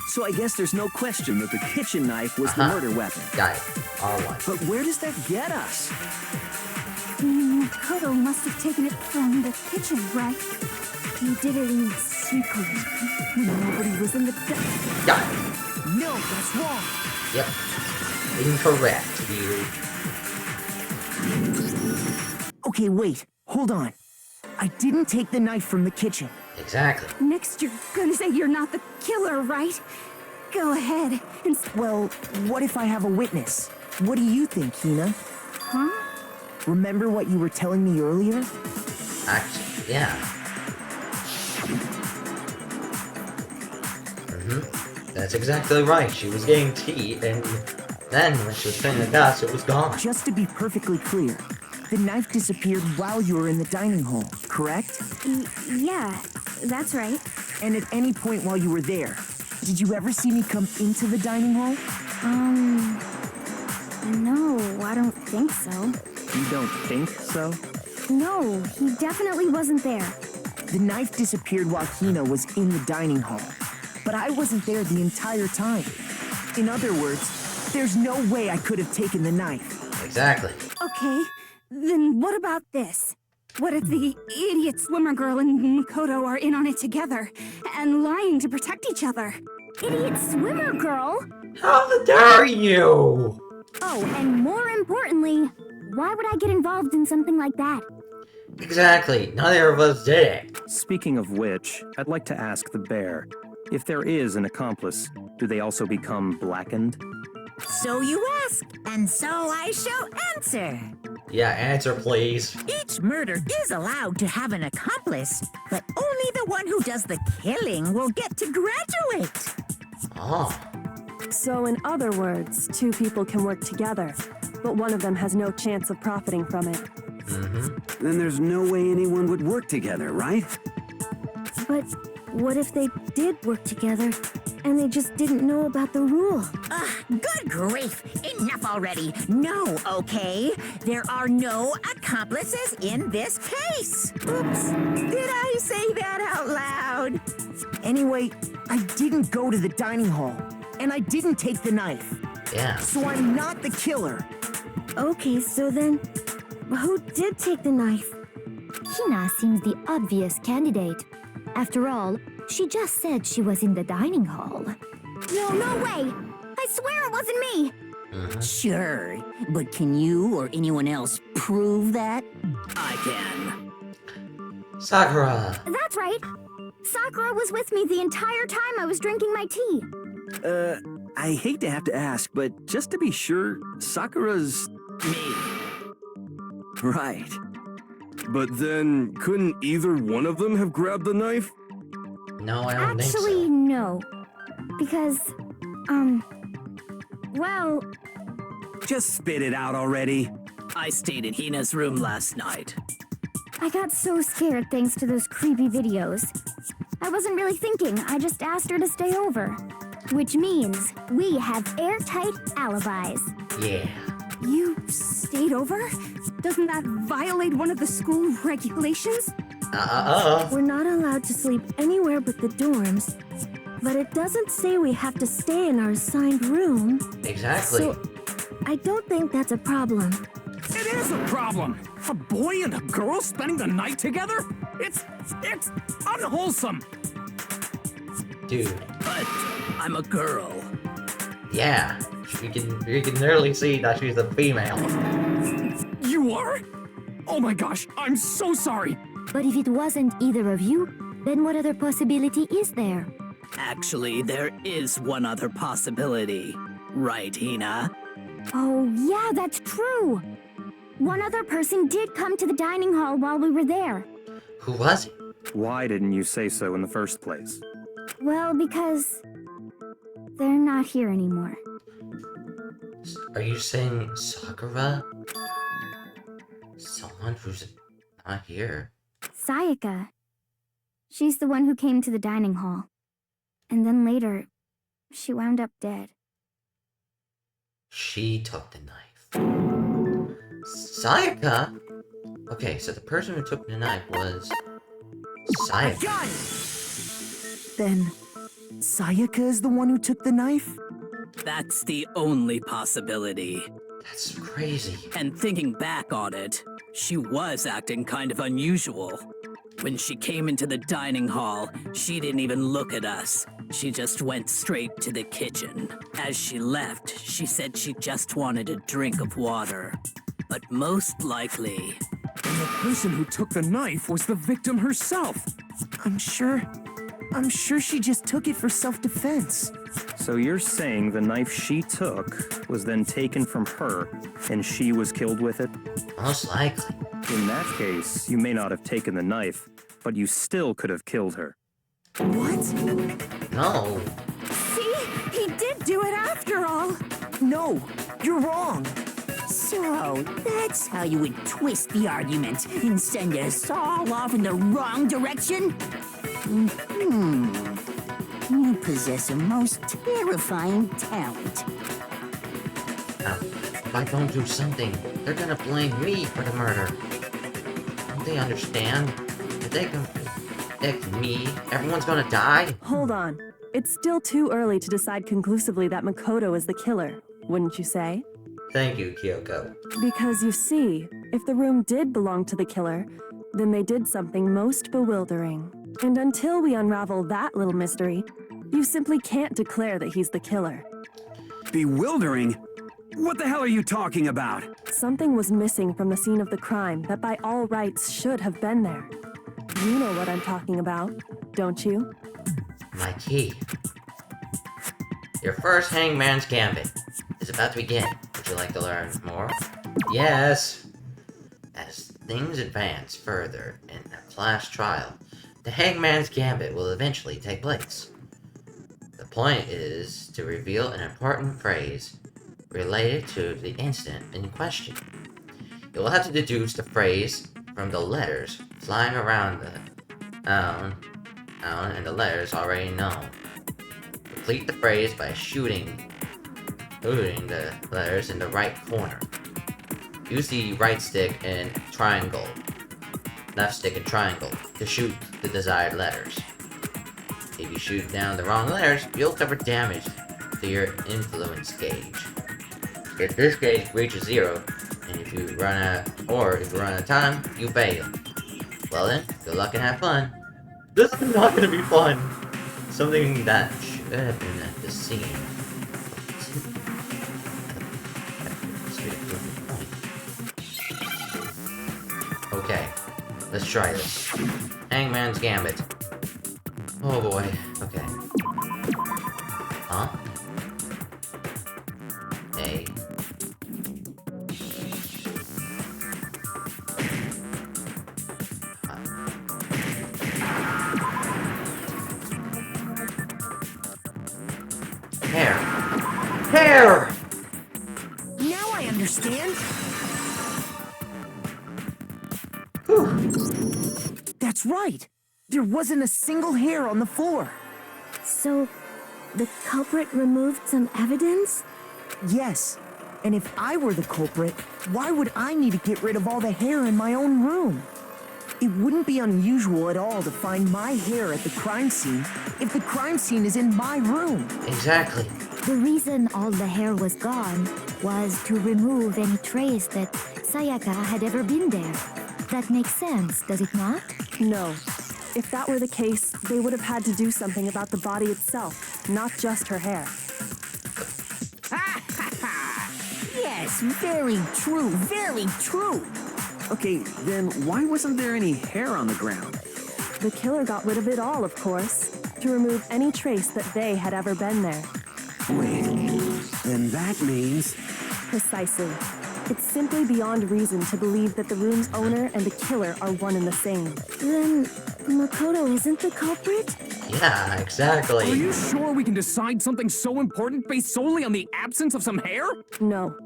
So I guess there's no question that the kitchen knife was the murder weapon. Got it. R1. But where does that get us? Makoto must have taken it from the kitchen, right? You did it in secret. Nobody was in the Yeah. No, that's wrong. Yep. Incorrect, dude. Okay, wait. Hold on. I didn't take the knife from the kitchen. Exactly. Next, you're gonna say you're not the killer, right? Go ahead and... Well, what if I have a witness? What do you think, Hina? Huh? Remember what you were telling me earlier? Actually, yeah. That's exactly right. She was getting tea, and then when she was playing the dust, it was gone. Just to be perfectly clear, the knife disappeared while you were in the dining hall, correct? Yeah, that's right. And at any point while you were there, did you ever see me come into the dining hall? No, I don't think so. You don't think so? No, he definitely wasn't there. The knife disappeared while Hina was in the dining hall, but I wasn't there the entire time. In other words, there's no way I could have taken the knife. Exactly. Okay, then what about this? What if the idiot swimmer girl and Makoto are in on it together and lying to protect each other? Idiot swimmer girl? How dare you? Oh, and more importantly, why would I get involved in something like that? Exactly. Neither of us did it. Speaking of which, I'd like to ask the bear, if there is an accomplice, do they also become blackened? So you ask, and so I shall answer. Yeah, answer please. Each murder is allowed to have an accomplice, but only the one who does the killing will get to graduate. Oh. So in other words, two people can work together, but one of them has no chance of profiting from it. Then there's no way anyone would work together, right? But what if they did work together and they just didn't know about the rule? Good grief! Enough already! No, okay? There are no accomplices in this case! Oops! Did I say that out loud? Anyway, I didn't go to the dining hall, and I didn't take the knife. Yeah. So I'm not the killer. Okay, so then, who did take the knife? Hina seems the obvious candidate. After all, she just said she was in the dining hall. No way! I swear it wasn't me! Sure, but can you or anyone else prove that? I can. Sakura. That's right. Sakura was with me the entire time I was drinking my tea. I hate to have to ask, but just to be sure, Sakura's... Me. Right. But then, couldn't either one of them have grabbed the knife? No, I don't think Actually, so. no. Because, well, Just spit it out already. I stayed in Hina's room last night. I got so scared thanks to those creepy videos. I wasn't really thinking, I just asked her to stay over. Which means we have airtight alibis. Yeah. You stayed over? Doesn't that violate one of the school regulations? We're not allowed to sleep anywhere but the dorms. But it doesn't say we have to stay in our assigned room. Exactly. So, I don't think that's a problem. It is a problem! A boy and a girl spending the night together? It's unwholesome! Dude. But I'm a girl. Yeah. You can literally see that she's a female. You are? Oh my gosh, I'm so sorry! But if it wasn't either of you, then what other possibility is there? Actually, there is one other possibility. Right, Hina? Oh, yeah, that's true. One other person did come to the dining hall while we were there. Who was it? Why didn't you say so in the first place? Well, because they're not here anymore. Are you saying Sakura? Someone who's not here? Sayaka. She's the one who came to the dining hall. And then later, she wound up dead. She took the knife. Sayaka? Okay, so the person who took the knife was Sayaka. Then, Sayaka is the one who took the knife? That's the only possibility. That's crazy. And thinking back on it, she was acting kind of unusual. When she came into the dining hall, she didn't even look at us. She just went straight to the kitchen. As she left, she said she just wanted a drink of water. But most likely... And the person who took the knife was the victim herself. I'm sure she just took it for self-defense. So you're saying the knife she took was then taken from her, and she was killed with it? Most likely. In that case, you may not have taken the knife, but you still could have killed her. What? No. See? He did do it after all. No, you're wrong. So, that's how you would twist the argument and send us all off in the wrong direction? You possess a most terrifying talent. If I don't do something, they're gonna blame me for the murder. Don't they understand? If they convict me, everyone's gonna die? Hold on. It's still too early to decide conclusively that Makoto is the killer, wouldn't you say? Thank you, Kyoko. Because you see, if the room did belong to the killer, then they did something most bewildering. And until we unravel that little mystery, you simply can't declare that he's the killer. Bewildering? What the hell are you talking about? Something was missing from the scene of the crime that by all rights should have been there. You know what I'm talking about, don't you? My key. Your first Hangman's Gambit is about to begin. Would you like to learn more? Yes! As things advance further in a class trial, the Hangman's Gambit will eventually take place. The point is to reveal an important phrase related to the incident in question. You will have to deduce the phrase from the letters flying around the owl and the letters already known. Complete the phrase by shooting the letters in the right corner. Use the right stick and triangle, left stick and triangle to shoot the desired letters. If you shoot down the wrong letters, you'll suffer damage to your influence gauge. If this gauge reaches 0, and if you run out of time, you fail. Well then, good luck and have fun. This is not gonna be fun. Something that should have been at the scene. Okay, let's try this. Hangman's Gambit. Oh boy, okay. Huh? A. Hair. Hair! Now I understand. That's right. There wasn't a single hair on the floor. So, the culprit removed some evidence? Yes. And if I were the culprit, why would I need to get rid of all the hair in my own room? It wouldn't be unusual at all to find my hair at the crime scene if the crime scene is in my room. Exactly. The reason all the hair was gone was to remove any trace that Sayaka had ever been there. That makes sense, does it not? No. If that were the case, they would have had to do something about the body itself, not just her hair. Yes, very true, very true. Okay, then why wasn't there any hair on the ground? The killer got rid of it all, of course, to remove any trace that they had ever been there. Wait, then that means... Precisely. It's simply beyond reason to believe that the room's owner and the killer are one and the same. Then, Makoto isn't the culprit? Yeah, exactly. Are you sure we can decide something so important based solely on the absence of some hair? No.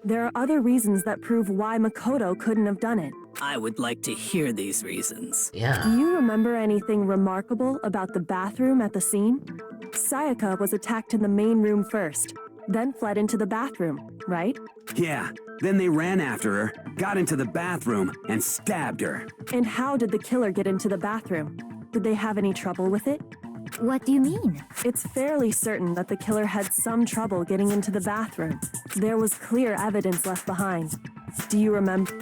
There are other reasons that prove why Makoto couldn't have done it. I would like to hear these reasons. Yeah. Do you remember anything remarkable about the bathroom at the scene? Sayaka was attacked in the main room first, then fled into the bathroom, right? Yeah, then they ran after her, got into the bathroom, and stabbed her. And how did the killer get into the bathroom? Did they have any trouble with it? What do you mean? It's fairly certain that the killer had some trouble getting into the bathroom. There was clear evidence left behind. Do you remember?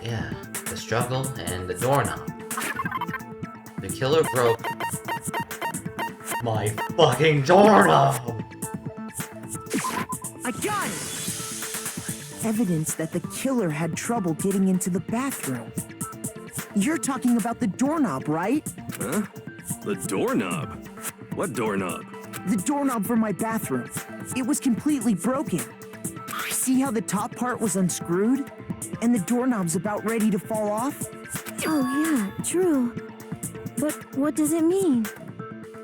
Yeah, the struggle and the doorknob. the killer broke my fucking doorknob. I got it! Evidence that the killer had trouble getting into the bathroom. You're talking about the doorknob, right? Huh? The doorknob? What doorknob? The doorknob for my bathroom. It was completely broken. See how the top part was unscrewed? And the doorknob's about ready to fall off? Oh yeah, true. But what does it mean?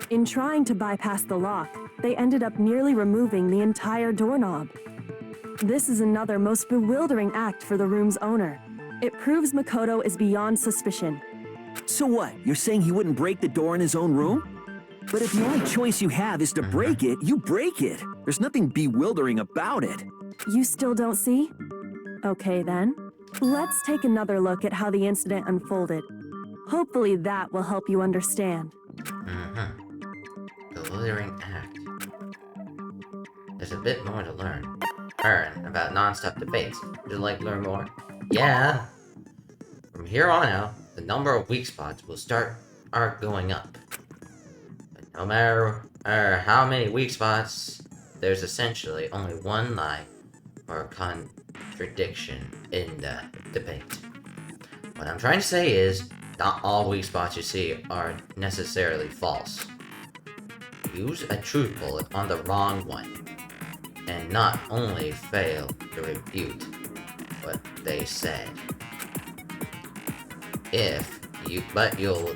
In trying to bypass the lock, they ended up nearly removing the entire doorknob. This is another most bewildering act for the room's owner. It proves Makoto is beyond suspicion. So what? You're saying he wouldn't break the door in his own room? But if the only choice you have is to break it, you break it. There's nothing bewildering about it. You still don't see? Okay then. Let's take another look at how the incident unfolded. Hopefully that will help you understand. Bewildering act. There's a bit more to learn about non-stop debates. Would you like to learn more? Yeah! From here on out, the number of weak spots will are going up. But no matter how many weak spots, there's essentially only one lie or contradiction in the debate. What I'm trying to say is, not all weak spots you see are necessarily false. Use a truth bullet on the wrong one, and not only fail to refute what they said. But you'll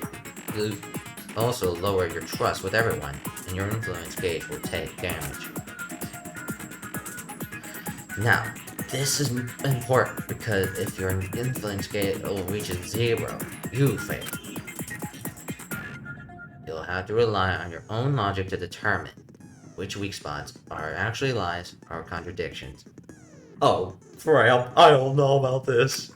also lower your trust with everyone, and your influence gauge will take damage. Now, this is important because if your influence gauge reaches 0, you fail. You'll have to rely on your own logic to determine which weak spots are actually lies or contradictions. Oh, Frail, I don't know about this.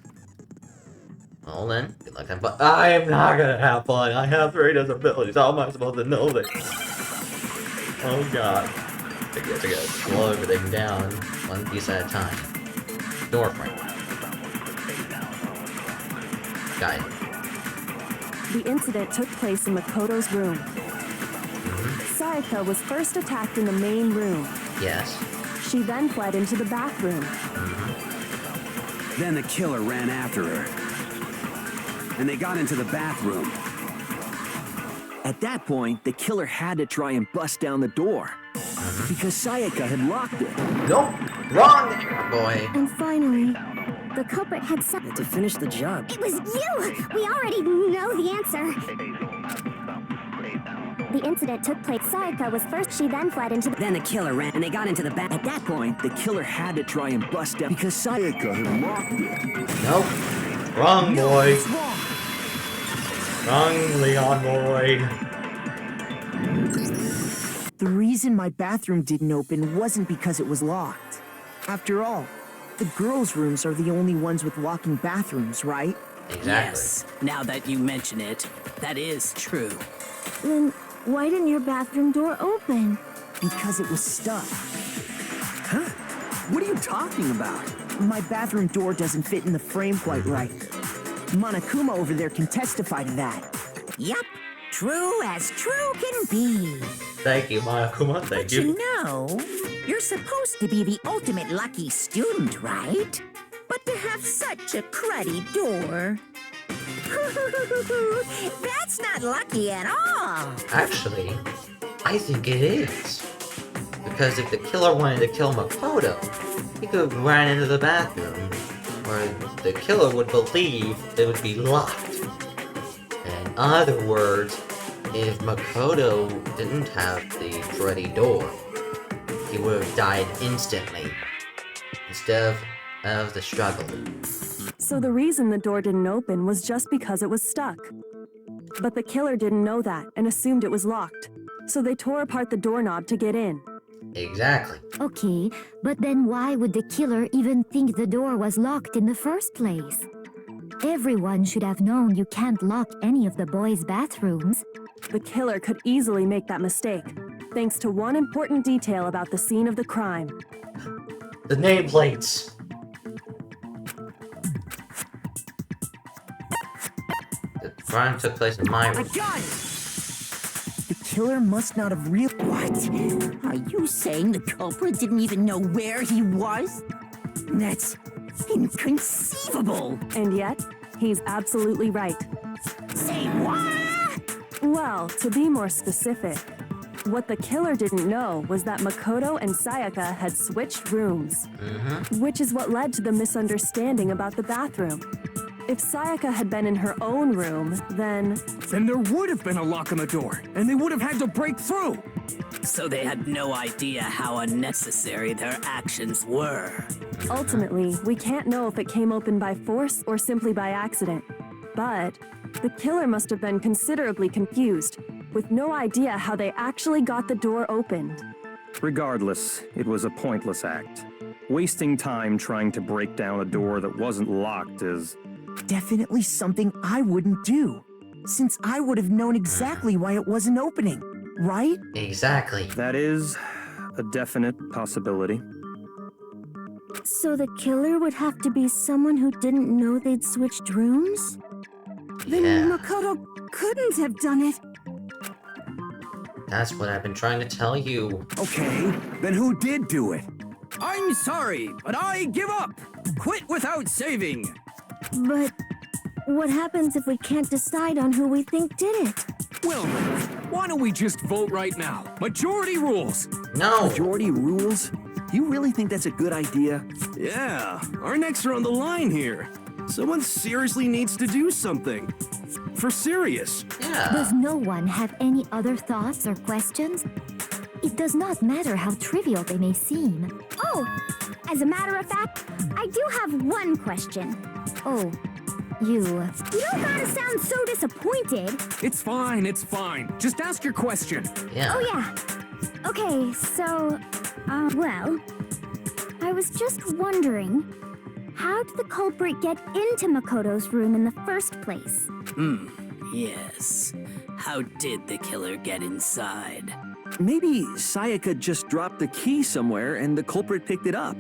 Well then, good luck, but I am not gonna have fun. I have 3 disabilities. How am I supposed to know this? Oh god. I guess I gotta slow everything down, one piece at a time. Door frame. Got it. The incident took place in Makoto's room. Sayaka was first attacked in the main room. Yes. She then fled into the bathroom. Then the killer ran after her. And they got into the bathroom. At that point, the killer had to try and bust down the door. Because Sayaka had locked it. Nope. Wrong there, boy. And finally, the culprit had something To finish the job. It was you! We already know the answer. The incident took place. Sayaka was first. She then fled into the... Then the killer ran, and they got into the back. At that point, the killer had to try and bust down because Sayaka had locked it. Nope. Wrong, boy. Wrong, Leon boy. The reason my bathroom didn't open wasn't because it was locked. After all, the girls' rooms are the only ones with locking bathrooms, right? Exactly. Yes, now that you mention it, that is true. Then why didn't your bathroom door open? Because it was stuck. Huh? What are you talking about? My bathroom door doesn't fit in the frame quite right. Monokuma over there can testify to that. Yup, true as true can be. Thank you, Monokuma. Thank But you. you know, you're supposed to be the ultimate lucky student, right? But to have such a cruddy door... That's not lucky at all. Actually, I think it is. Because if the killer wanted to kill Makoto, he could have ran into the bathroom, where the killer would believe it would be locked. In other words, if Makoto didn't have the cruddy door, he would have died instantly, instead of the struggle. So the reason the door didn't open was just because it was stuck. But the killer didn't know that and assumed it was locked. So they tore apart the doorknob to get in. Exactly. Okay, but then why would the killer even think the door was locked in the first place? Everyone should have known you can't lock any of the boys' bathrooms. The killer could easily make that mistake, thanks to one important detail about the scene of the crime. The nameplates. crime took place in my room. The killer must not have real. What? Are you saying the culprit didn't even know where he was? That's inconceivable. And yet, he's absolutely right. Say what? Well, to be more specific, what the killer didn't know was that Makoto and Sayaka had switched rooms, which is what led to the misunderstanding about the bathroom. If Sayaka had been in her own room, then there would have been a lock on the door, and they would have had to break through. So they had no idea how unnecessary their actions were. Ultimately, we can't know if it came open by force or simply by accident. But the killer must have been considerably confused, with no idea how they actually got the door opened. Regardless, it was a pointless act. Wasting time trying to break down a door that wasn't locked is... definitely something I wouldn't do, since I would have known exactly why it wasn't opening, right? Exactly. That is a definite possibility. So the killer would have to be someone who didn't know they'd switched rooms? Then Makoto couldn't have done it. That's what I've been trying to tell you. Okay, then who did do it? I'm sorry, but I give up. Quit without saving. But what happens if we can't decide on who we think did it? Well, why don't we just vote right now? Majority rules. No. Majority rules? You really think that's a good idea? Yeah, our necks are on the line here. Someone seriously needs to do something. For serious. Does no one have any other thoughts or questions? It does not matter how trivial they may seem. Oh, as a matter of fact, I do have one question. Oh, you... You don't gotta sound so disappointed. It's fine, it's fine. Just ask your question. Yeah. Oh, yeah. Okay, so, well, I was just wondering, how did the culprit get into Makoto's room in the first place? Yes. How did the killer get inside? Maybe Sayaka just dropped the key somewhere and the culprit picked it up.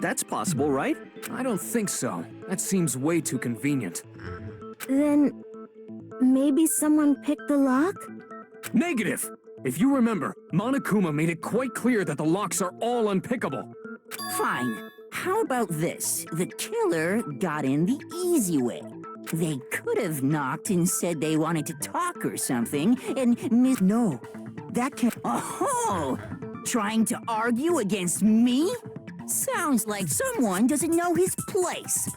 That's possible, right? I don't think so. That seems way too convenient. Then, maybe someone picked the lock? Negative! If you remember, Monokuma made it quite clear that the locks are all unpickable. Fine. How about this? The killer got in the easy way. They could have knocked and said they wanted to talk or something, and No, that can't... Oh! Trying to argue against me? Sounds like someone doesn't know his place.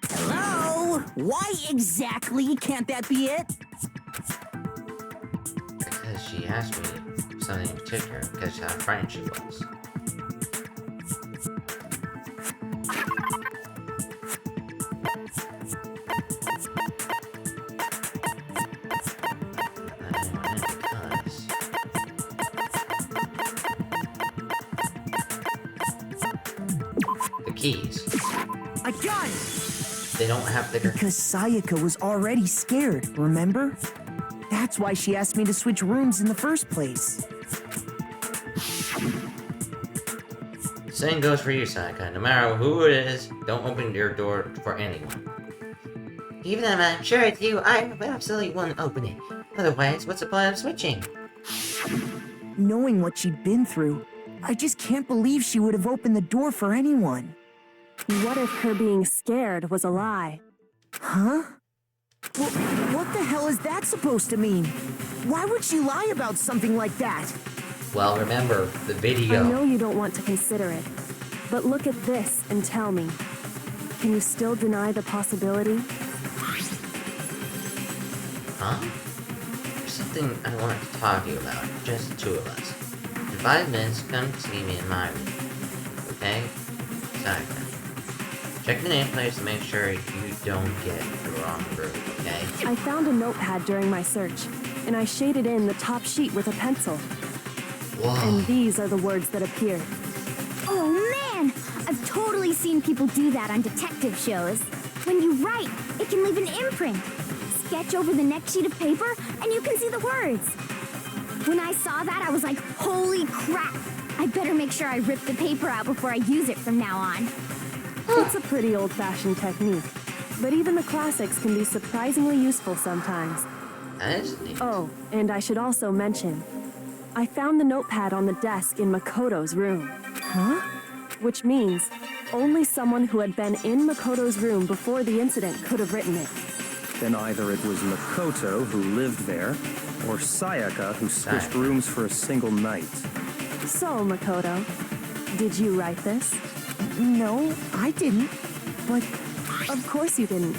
Hello? Why exactly can't that be it? Because she asked me something in particular, because how frightened she was. Keys. I got it! They don't have bigger... Because Sayaka was already scared, remember? That's why she asked me to switch rooms in the first place. Same goes for you, Sayaka. No matter who it is, don't open your door for anyone. Even if I'm sure it's you, I absolutely won't open it. Otherwise, what's the point of switching? Knowing what she'd been through, I just can't believe she would have opened the door for anyone. What if her being scared was a lie? Huh? Well, what the hell is that supposed to mean? Why would she lie about something like that? Well, remember, the video... I know you don't want to consider it, but look at this and tell me. Can you still deny the possibility? Huh? There's something I wanted to talk to you about, just the two of us. In 5 minutes, come see me in my room. Okay? Sayaka. Check the nameplates to make sure you don't get the wrong room, okay? I found a notepad during my search, and I shaded in the top sheet with a pencil. Whoa. And these are the words that appeared. Oh man! I've totally seen people do that on detective shows. When you write, it can leave an imprint. Sketch over the next sheet of paper, and you can see the words. When I saw that, I was like, holy crap! I better make sure I rip the paper out before I use it from now on. It's a pretty old-fashioned technique. But even the classics can be surprisingly useful sometimes. That is neat. Oh, and I should also mention, I found the notepad on the desk in Makoto's room. Huh? Which means only someone who had been in Makoto's room before the incident could have written it. Then either it was Makoto who lived there, or Sayaka who switched rooms for a single night. So, Makoto, did you write this? No, I didn't. But Of course you didn't,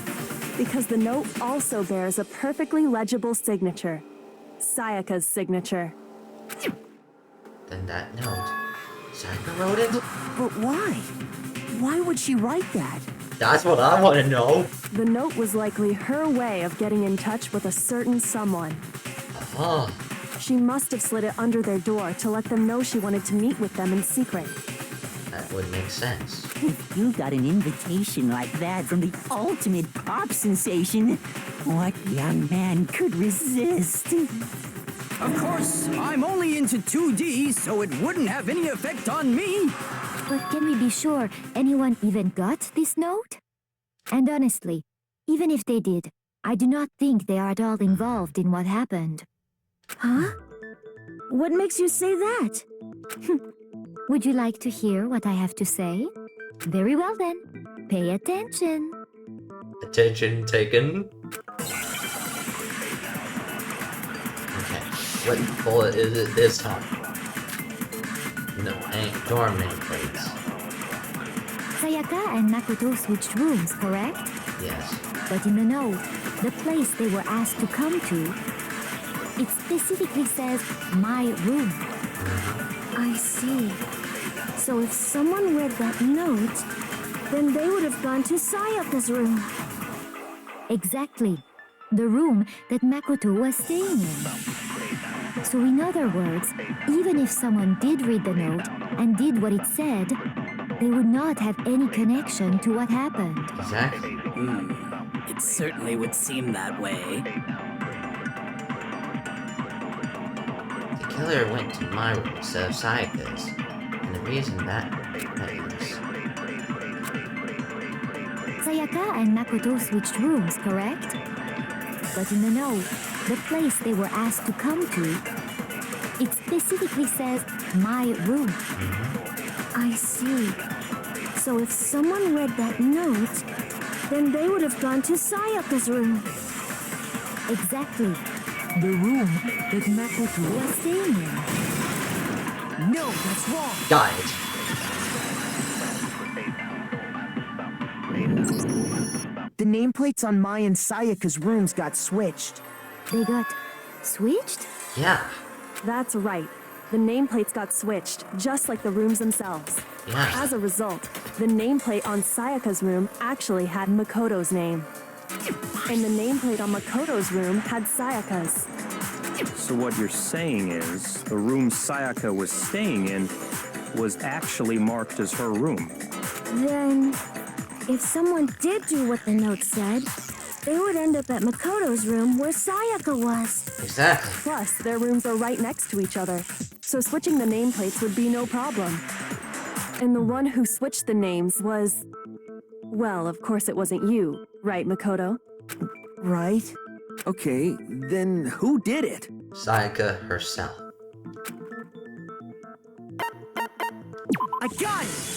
because the note also bears a perfectly legible signature. Sayaka's signature. Then that note, Sayaka wrote it? but why? Why would she write that? That's what I want to know. The note was likely her way of getting in touch with a certain someone. Oh, She must have slid it under their door to let them know she wanted to meet with them in secret. that would make sense. If you got an invitation like that from the ultimate pop sensation, what young man could resist? Of course, I'm only into 2D, so it wouldn't have any effect on me. But can we be sure anyone even got this note? And honestly, even if they did, I do not think they are at all involved in what happened. Huh? What makes you say that? Would you like to hear what I have to say? Very well then. Pay attention. Attention taken. Okay, what bullet is it this time? No, ain't dorm nameplates. Sayaka and Makoto switched rooms, correct? Yes. But in the note, the place they were asked to come to, it specifically says, my room. I see. So if someone read that note, then they would have gone to Sayaka's room. Exactly. The room that Makoto was staying in. So in other words, even if someone did read the note and did what it said, they would not have any connection to what happened. Exactly. It certainly would seem that way. The killer went to my room instead of Sayaka's, and the reason that is... Sayaka and Makoto switched rooms, correct? But in the note, the place they were asked to come to, it specifically says, my room. I see. So if someone read that note, then they would have gone to Sayaka's room. Exactly. The room that Makoto Was staying in. No, that's wrong. Got it. The nameplates on my and Sayaka's rooms got switched. They got switched? Yeah. That's right. The nameplates got switched, just like the rooms themselves. Yeah. As a result, the nameplate on Sayaka's room actually had Makoto's name. And the nameplate on Makoto's room had Sayaka's. So what you're saying is, the room Sayaka was staying in was actually marked as her room. Then, if someone did do what the note said, they would end up at Makoto's room where Sayaka was. Exactly. Plus, their rooms are right next to each other, so switching the nameplates would be no problem. And the one who switched the names was... Well, of course it wasn't you, right, Makoto? Right? Okay, then who did it? Sayaka herself. I got it!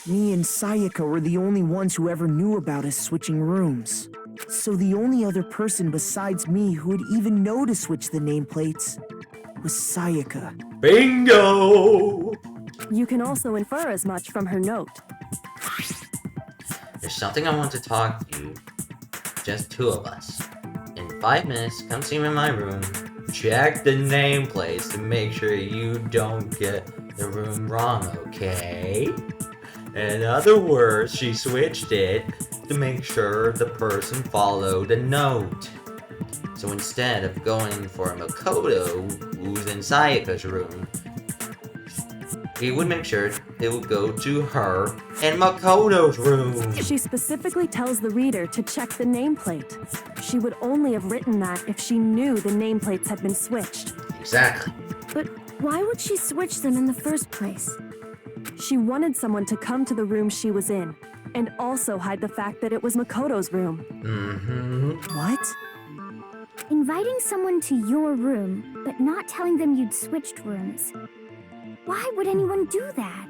Me and Sayaka were the only ones who ever knew about us switching rooms. So the only other person besides me who would even know to switch the nameplates was Sayaka. Bingo! You can also infer as much from her note. There's something I want to talk to you. Just two of us. In 5 minutes, come see me in my room. Check the nameplates to make sure you don't get the room wrong, okay? In other words, she switched it to make sure the person followed the note. So instead of going for Makoto, who's in Sayaka's room, he would make sure it would go to her and Makoto's room. She specifically tells the reader to check the nameplate. She would only have written that if she knew the nameplates had been switched. Exactly. But why would she switch them in the first place? She wanted someone to come to the room she was in, And also hide the fact that it was Makoto's room. What? Inviting someone to your room, but not telling them you'd switched rooms. Why would anyone do that?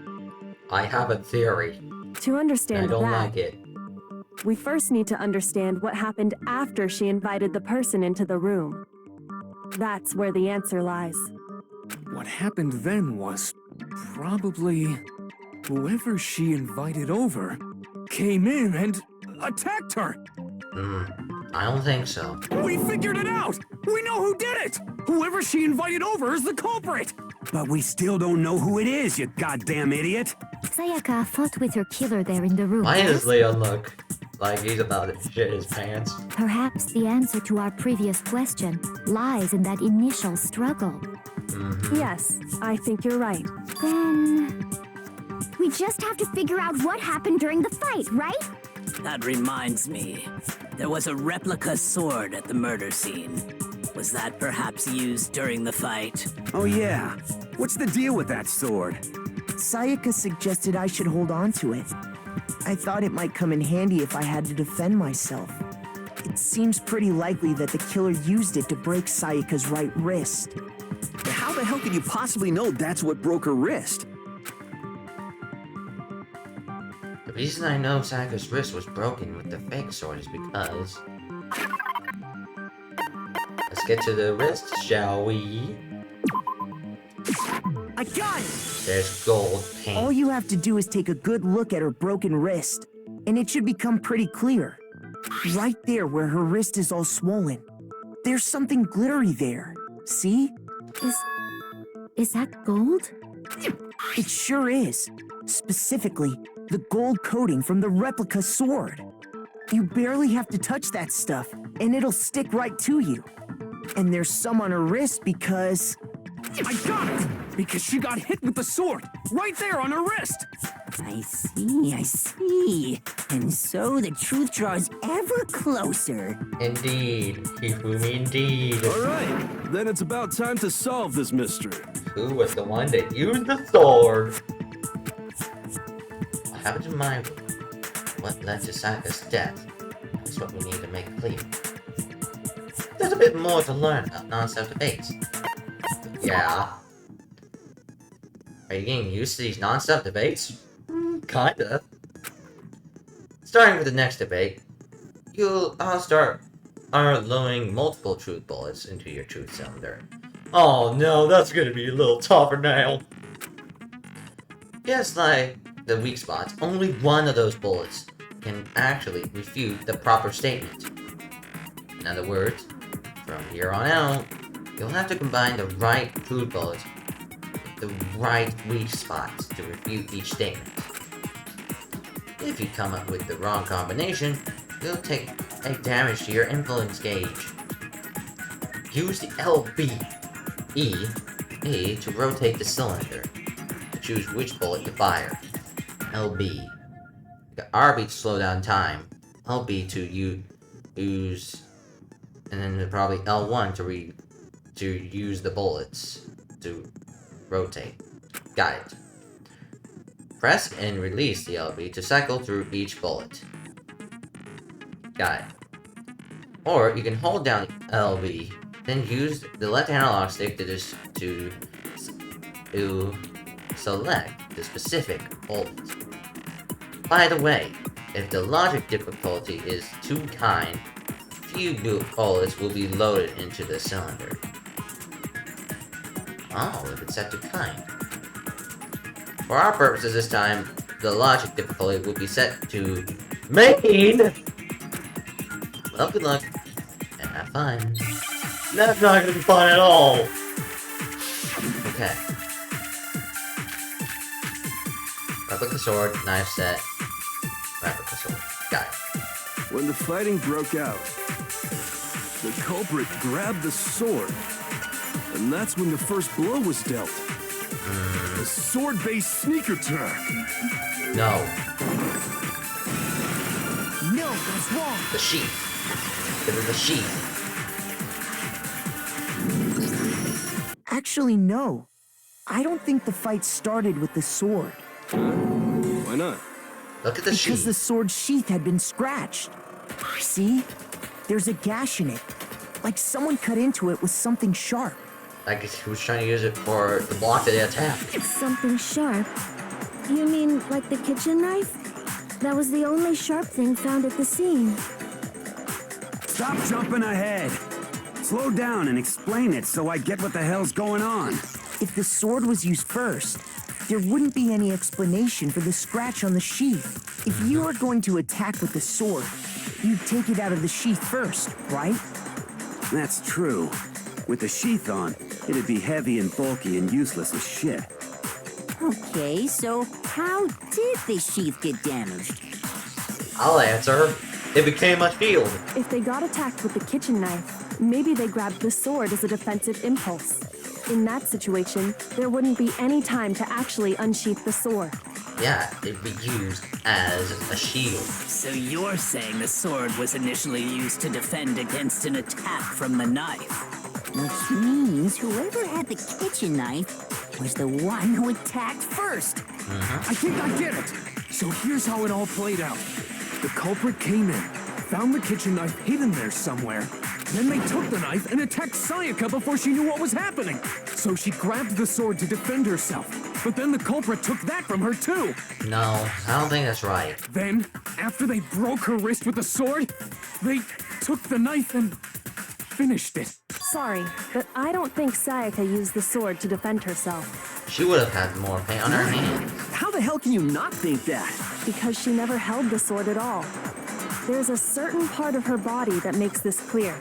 I have a theory. To understand I don't that, like it. we first need to understand what happened after she invited the person into the room. That's where the answer lies. What happened then was probably whoever she invited over came in and attacked her. I don't think so. We figured it out! We know who did it! Whoever she invited over is the culprit! But we still don't know who it is, you goddamn idiot! Sayaka fought with her killer there in the room. Why does Leon look like he's about to shit his pants? Perhaps the answer to our previous question lies in that initial struggle. Yes, I think you're right. Then... we just have to figure out what happened during the fight, right? That reminds me. There was a replica sword at the murder scene. Was that perhaps used during the fight? Oh yeah. What's the deal with that sword? Sayaka suggested I should hold on to it. I thought it might come in handy if I had to defend myself. It seems pretty likely that the killer used it to break Sayaka's right wrist. How the hell could you possibly know that's what broke her wrist? The reason I know Sayaka's wrist was broken with the fake sword is because... Let's get to the wrist, shall we? I got it! There's gold paint. All you have to do is take a good look at her broken wrist, and it should become pretty clear. Right there where her wrist is all swollen. There's something glittery there. See? Is that gold? It sure is. Specifically, the gold coating from the replica sword. You barely have to touch that stuff, and it'll stick right to you. And there's some on her wrist because... I got it! Because she got hit with the sword, right there on her wrist! I see. And so the truth draws ever closer. Indeed, Hifumi, indeed. Alright, then it's about time to solve this mystery. Who was the one that used the sword? What happened to my room? What led to Sayaka's death? That's what we need to make clear. There's a bit more to learn about non-self debates. Yeah. Are you getting used to these non-stop debates? Kinda. Starting with the next debate, I'll start loading multiple truth bullets into your truth cylinder. Oh no, that's gonna be a little tougher now. Just like the weak spots, only one of those bullets can actually refute the proper statement. In other words, from here on out, you'll have to combine the right truth bullets with the right weak spots to refute each statement. If you come up with the wrong combination, you'll take a damage to your influence gauge. Use the LB to rotate the cylinder to choose which bullet to fire. LB. The RB to slow down time. LB to use, and then probably L1 to use the bullets to rotate. Got it. Press and release the LB to cycle through each bullet. Got it. Or you can hold down LB, then use the left analog stick to select the specific bullet. By the way, if the logic difficulty is too kind, few bullets will be loaded into the cylinder. Oh, if it's set to kind. For our purposes this time, the logic difficulty will be set to main! Well, good luck, and have fun. That's not gonna be fun at all! Okay. Replica sword, knife set, replica sword. Got it. When the fighting broke out, the culprit grabbed the sword, and that's when the first blow was dealt. The sword-based sneak attack. No. No, that's wrong. The sheath. It was the sheath. Actually, no. I don't think the fight started with the sword. Why not? Look at the sheath. Because the sword sheath had been scratched. See? There's a gash in it. Like someone cut into it with something sharp. Like he was trying to use it for the block that they attacked. Something sharp? You mean like the kitchen knife? That was the only sharp thing found at the scene. Stop jumping ahead. Slow down and explain it so I get what the hell's going on. If the sword was used first, there wouldn't be any explanation for the scratch on the sheath. If you were going to attack with the sword, you'd take it out of the sheath first, right? That's true. With the sheath on, it'd be heavy and bulky and useless as shit. Okay, so how did the sheath get damaged? I'll answer. It became a shield. If they got attacked with the kitchen knife, maybe they grabbed the sword as a defensive impulse. In that situation, there wouldn't be any time to actually unsheath the sword. Yeah, it'd be used as a shield. So you're saying the sword was initially used to defend against an attack from the knife? Which means whoever had the kitchen knife was the one who attacked first. I think I get it. So here's how it all played out. The culprit came in, found the kitchen knife hidden there somewhere. Then they took the knife and attacked Sayaka before she knew what was happening. So she grabbed the sword to defend herself. But then the culprit took that from her too. No, I don't think that's right. Then, after they broke her wrist with the sword, they took the knife and finished it. Sorry, but I don't think Sayaka used the sword to defend herself. She would have had more paint on her hands. How the hell can you not think that? Because she never held the sword at all. There's a certain part of her body that makes this clear.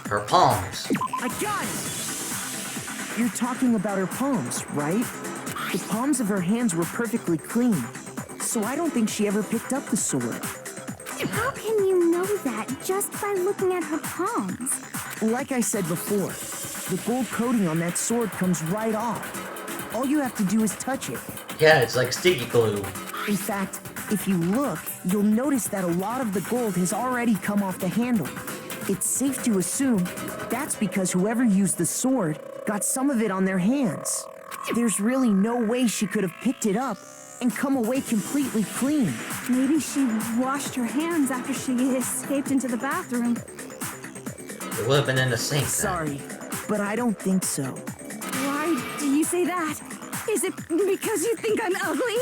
Her palms. I got it! You're talking about her palms, right? The palms of her hands were perfectly clean, so I don't think she ever picked up the sword. How can you know that just by looking at her palms? Like I said before, the gold coating on that sword comes right off. All you have to do is touch it. Yeah, it's like sticky glue. In fact, if you look, you'll notice that a lot of the gold has already come off the handle. It's safe to assume that's because whoever used the sword got some of it on their hands. There's really no way she could have picked it up and come away completely clean. Maybe she washed her hands after she escaped into the bathroom. It would have been in the sink. Sorry, but I don't think so. Why do you say that? Is it because you think I'm ugly?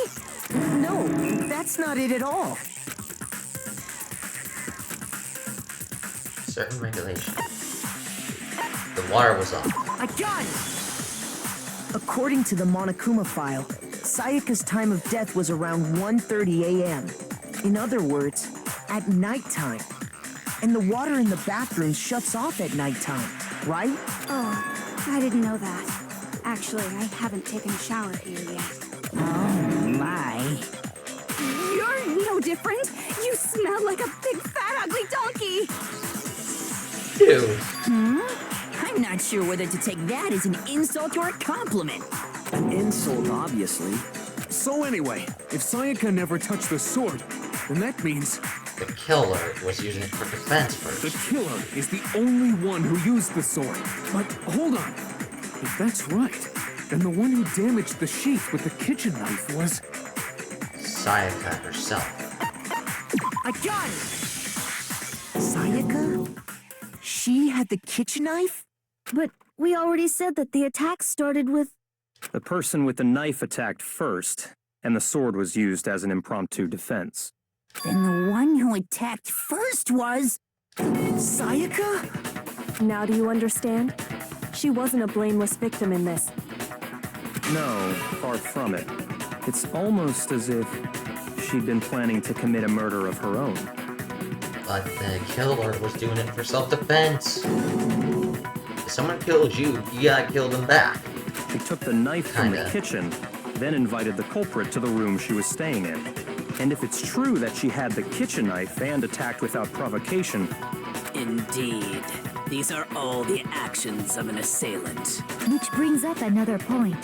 No, that's not it at all. Certain regulation. The water was off. I got it! According to the Monokuma file, Sayaka's time of death was around 1:30 a.m. In other words, at nighttime. And the water in the bathroom shuts off at nighttime, right? Oh, I didn't know that. Actually, I haven't taken a shower here yet. Oh, my. You're no different. You smell like a big, fat, ugly donkey. Dude. I'm not sure whether to take that as an insult or a compliment. An insult, obviously. So anyway, if Sayaka never touched the sword, then that means The killer was using it for defense the first. killer is the only one who used the sword. But hold on. If that's right, then the one who damaged the sheath with the kitchen knife was... Sayaka herself. I got it! Sayaka? She had the kitchen knife? But we already said that the attack started with... The person with the knife attacked first, and the sword was used as an impromptu defense. Then the one who attacked first was... Sayaka? Now do you understand? She wasn't a blameless victim in this. No, far from it. It's almost as if she'd been planning to commit a murder of her own. But the killer was doing it for self-defense. If someone kills you, you gotta kill them back. She took the knife from the Kinda. kitchen, then invited the culprit to the room she was staying in. And if it's true that she had the kitchen knife and attacked without provocation... Indeed. These are all the actions of an assailant. Which brings up another point.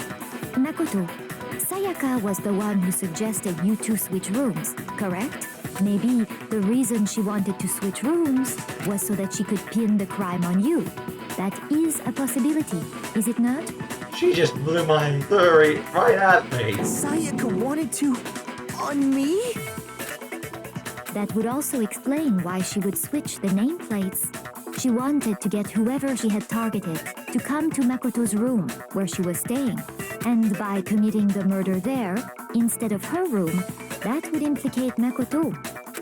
Makoto, Sayaka was the one who suggested you two switch rooms, correct? Maybe the reason she wanted to switch rooms was so that she could pin the crime on you. That is a possibility, is it not? She just blew my theory right at me. Sayaka wanted to... on me? That would also explain why she would switch the nameplates. She wanted to get whoever she had targeted to come to Makoto's room where she was staying. And by committing the murder there, instead of her room, that would implicate Makoto.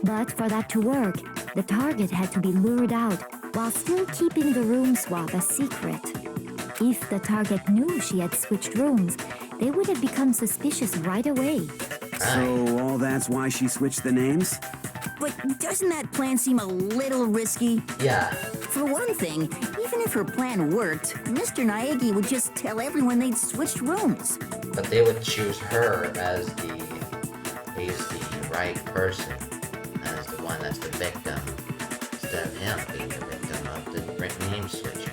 But for that to work, the target had to be lured out while still keeping the room swap a secret. If the target knew she had switched rooms, they would have become suspicious right away. So all that's why she switched the names? But doesn't that plan seem a little risky? Yeah. For one thing, even if her plan worked, Mr. Naegi would just tell everyone they'd switched rooms. But they would choose her as the right person, as the one that's the victim, instead of him being the victim of the name switching.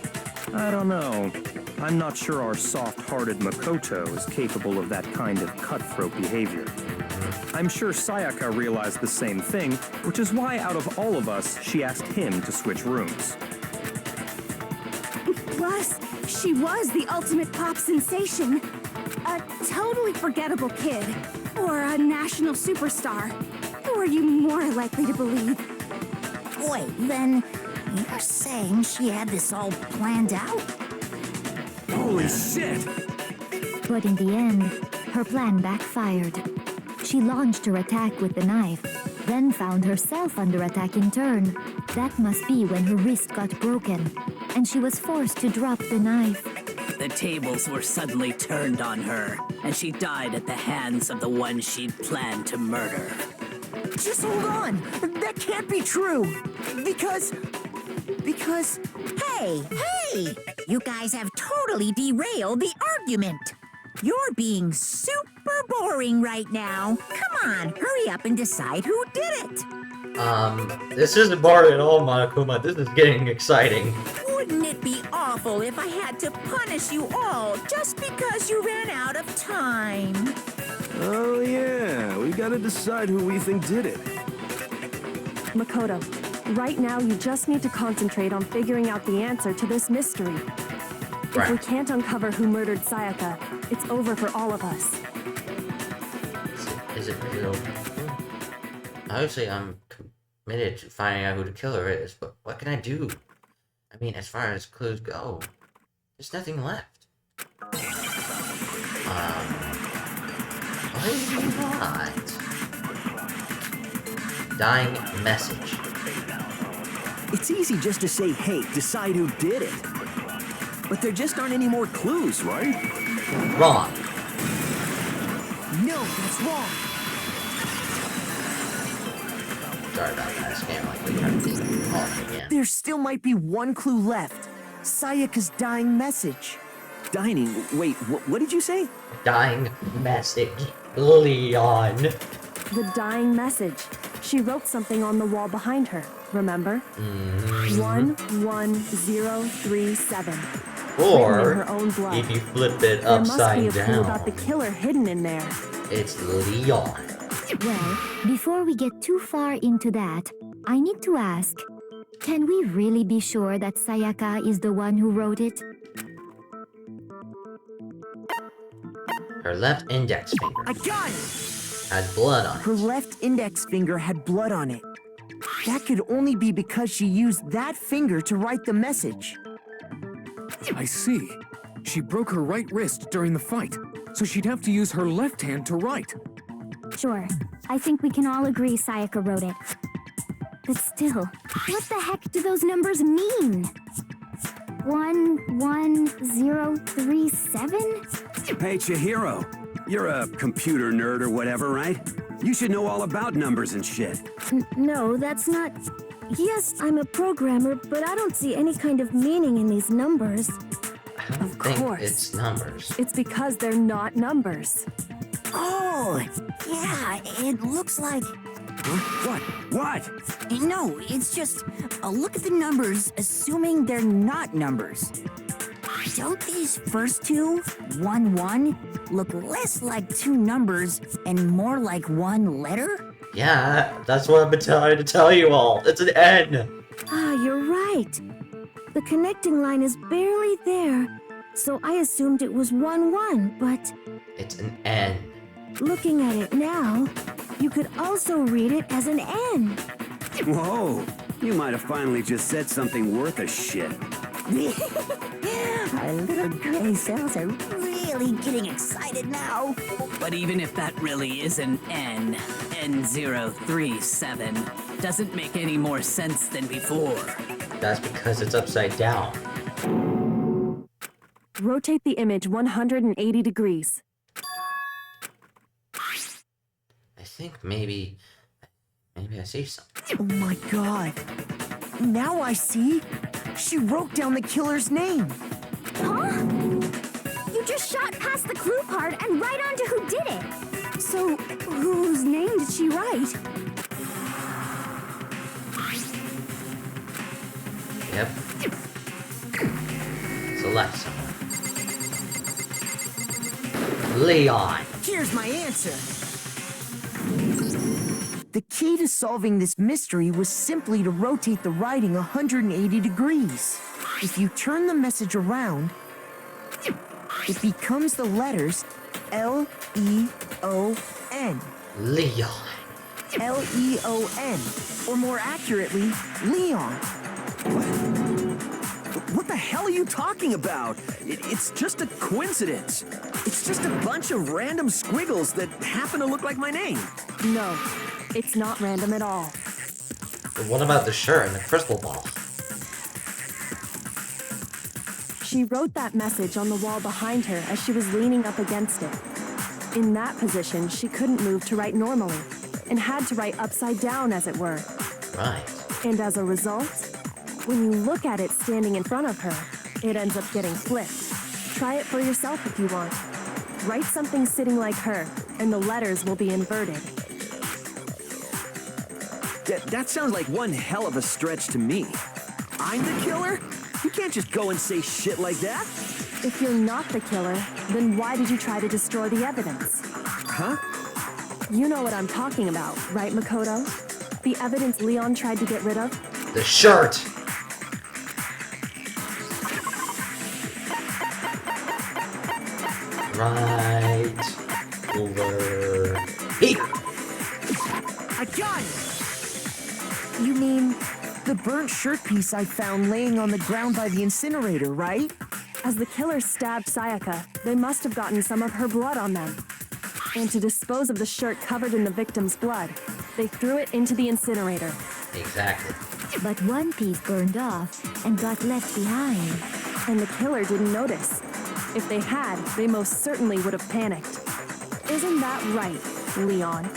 I don't know. I'm not sure our soft-hearted Makoto is capable of that kind of cutthroat behavior. I'm sure Sayaka realized the same thing, which is why out of all of us, she asked him to switch rooms. Plus, she was the ultimate pop sensation. A totally forgettable kid. Or a national superstar. Who are you more likely to believe? Wait, then you're saying she had this all planned out? Holy shit! But in the end, her plan backfired. She launched her attack with the knife, then found herself under attack in turn. That must be when her wrist got broken, and she was forced to drop the knife. The tables were suddenly turned on her, and she died at the hands of the one she'd planned to murder. Just hold on! That can't be true! Because... Hey! You guys have totally derailed the argument. You're being super boring right now. Come on, hurry up and decide who did it. This isn't boring at all, Monokuma. This is getting exciting. Wouldn't it be awful if I had to punish you all just because you ran out of time? Oh yeah, we gotta decide who we think did it. Makoto, right now you just need to concentrate on figuring out the answer to this mystery. If we can't uncover who murdered Sayaka, it's over for all of us. Is it really over? Obviously, I'm committed to finding out who the killer is, but what can I do? I mean, as far as clues go, there's nothing left. Why not? Dying message. It's easy just to say, hey, decide who did it. But there just aren't any more clues, right? Wrong. No, that's wrong. Sorry about that. This game like we trying to do all again. There still might be one clue left. Sayaka's dying message. Dining? Wait, what did you say? Dying message. Leon. The dying message. She wrote something on the wall behind her, remember? 11037. Or, in her own blood. if you flip it There must upside be a clue down, about the killer hidden in there. it's Leon. Well, before we get too far into that, I need to ask, can we really be sure that Sayaka is the one who wrote it? Her left index finger I got it! had blood on Her it. left index finger had blood on it. That could only be because she used that finger to write the message. I see. She broke her right wrist during the fight, so she'd have to use her left hand to write. Sure. I think we can all agree Sayaka wrote it. But still, what the heck do those numbers mean? 11037? Hey, Chihiro. You're a computer nerd or whatever, right? You should know all about numbers and shit. No, that's not... Yes, I'm a programmer, but I don't see any kind of meaning in these numbers. I don't Of think course. it's numbers. It's because they're not numbers. Oh, yeah, it looks like... Huh? What? No, it's just a look at the numbers, assuming they're not numbers. Don't these first two, 1-1, look less like two numbers and more like one letter? Yeah, that's what I've been trying to tell you all. It's an N. Ah, you're right. The connecting line is barely there, so I assumed it was 1-1, but It's an N. looking at it now, you could also read it as an N. Whoa, you might have finally just said something worth a shit. Our little gray cells are really getting excited now. But even if that really is an N, N037, doesn't make any more sense than before. That's because it's upside down. Rotate the image 180 degrees. I think maybe I see something. Oh my god. Now I see. She wrote down the killer's name. Huh? You just shot past the clue part and right onto who did it. So, whose name did she write? Yep. Select someone. Leon. Here's my answer. The key to solving this mystery was simply to rotate the writing 180 degrees. If you turn the message around, it becomes the letters L-E-O-N. Leon. L-E-O-N, or more accurately, Leon. What the hell are you talking about? It's just a coincidence. It's just a bunch of random squiggles that happen to look like my name. No, it's not random at all. But what about the shirt and the crystal ball? She wrote that message on the wall behind her as she was leaning up against it. In that position, she couldn't move to write normally, and had to write upside down, as it were. Right. And as a result, when you look at it standing in front of her, it ends up getting flipped. Try it for yourself if you want. Write something sitting like her, and the letters will be inverted. That sounds like one hell of a stretch to me. I'm the killer? You can't just go and say shit like that. If you're not the killer, then why did you try to destroy the evidence? Huh? You know what I'm talking about, right, Makoto? The evidence Leon tried to get rid of? The shirt! Right over here. I got it! You mean the burnt shirt piece I found laying on the ground by the incinerator, right? As the killer stabbed Sayaka, they must have gotten some of her blood on them. And to dispose of the shirt covered in the victim's blood, they threw it into the incinerator. Exactly. But one piece burned off and got left behind. And the killer didn't notice. If they had, they most certainly would have panicked. Isn't that right, Leon?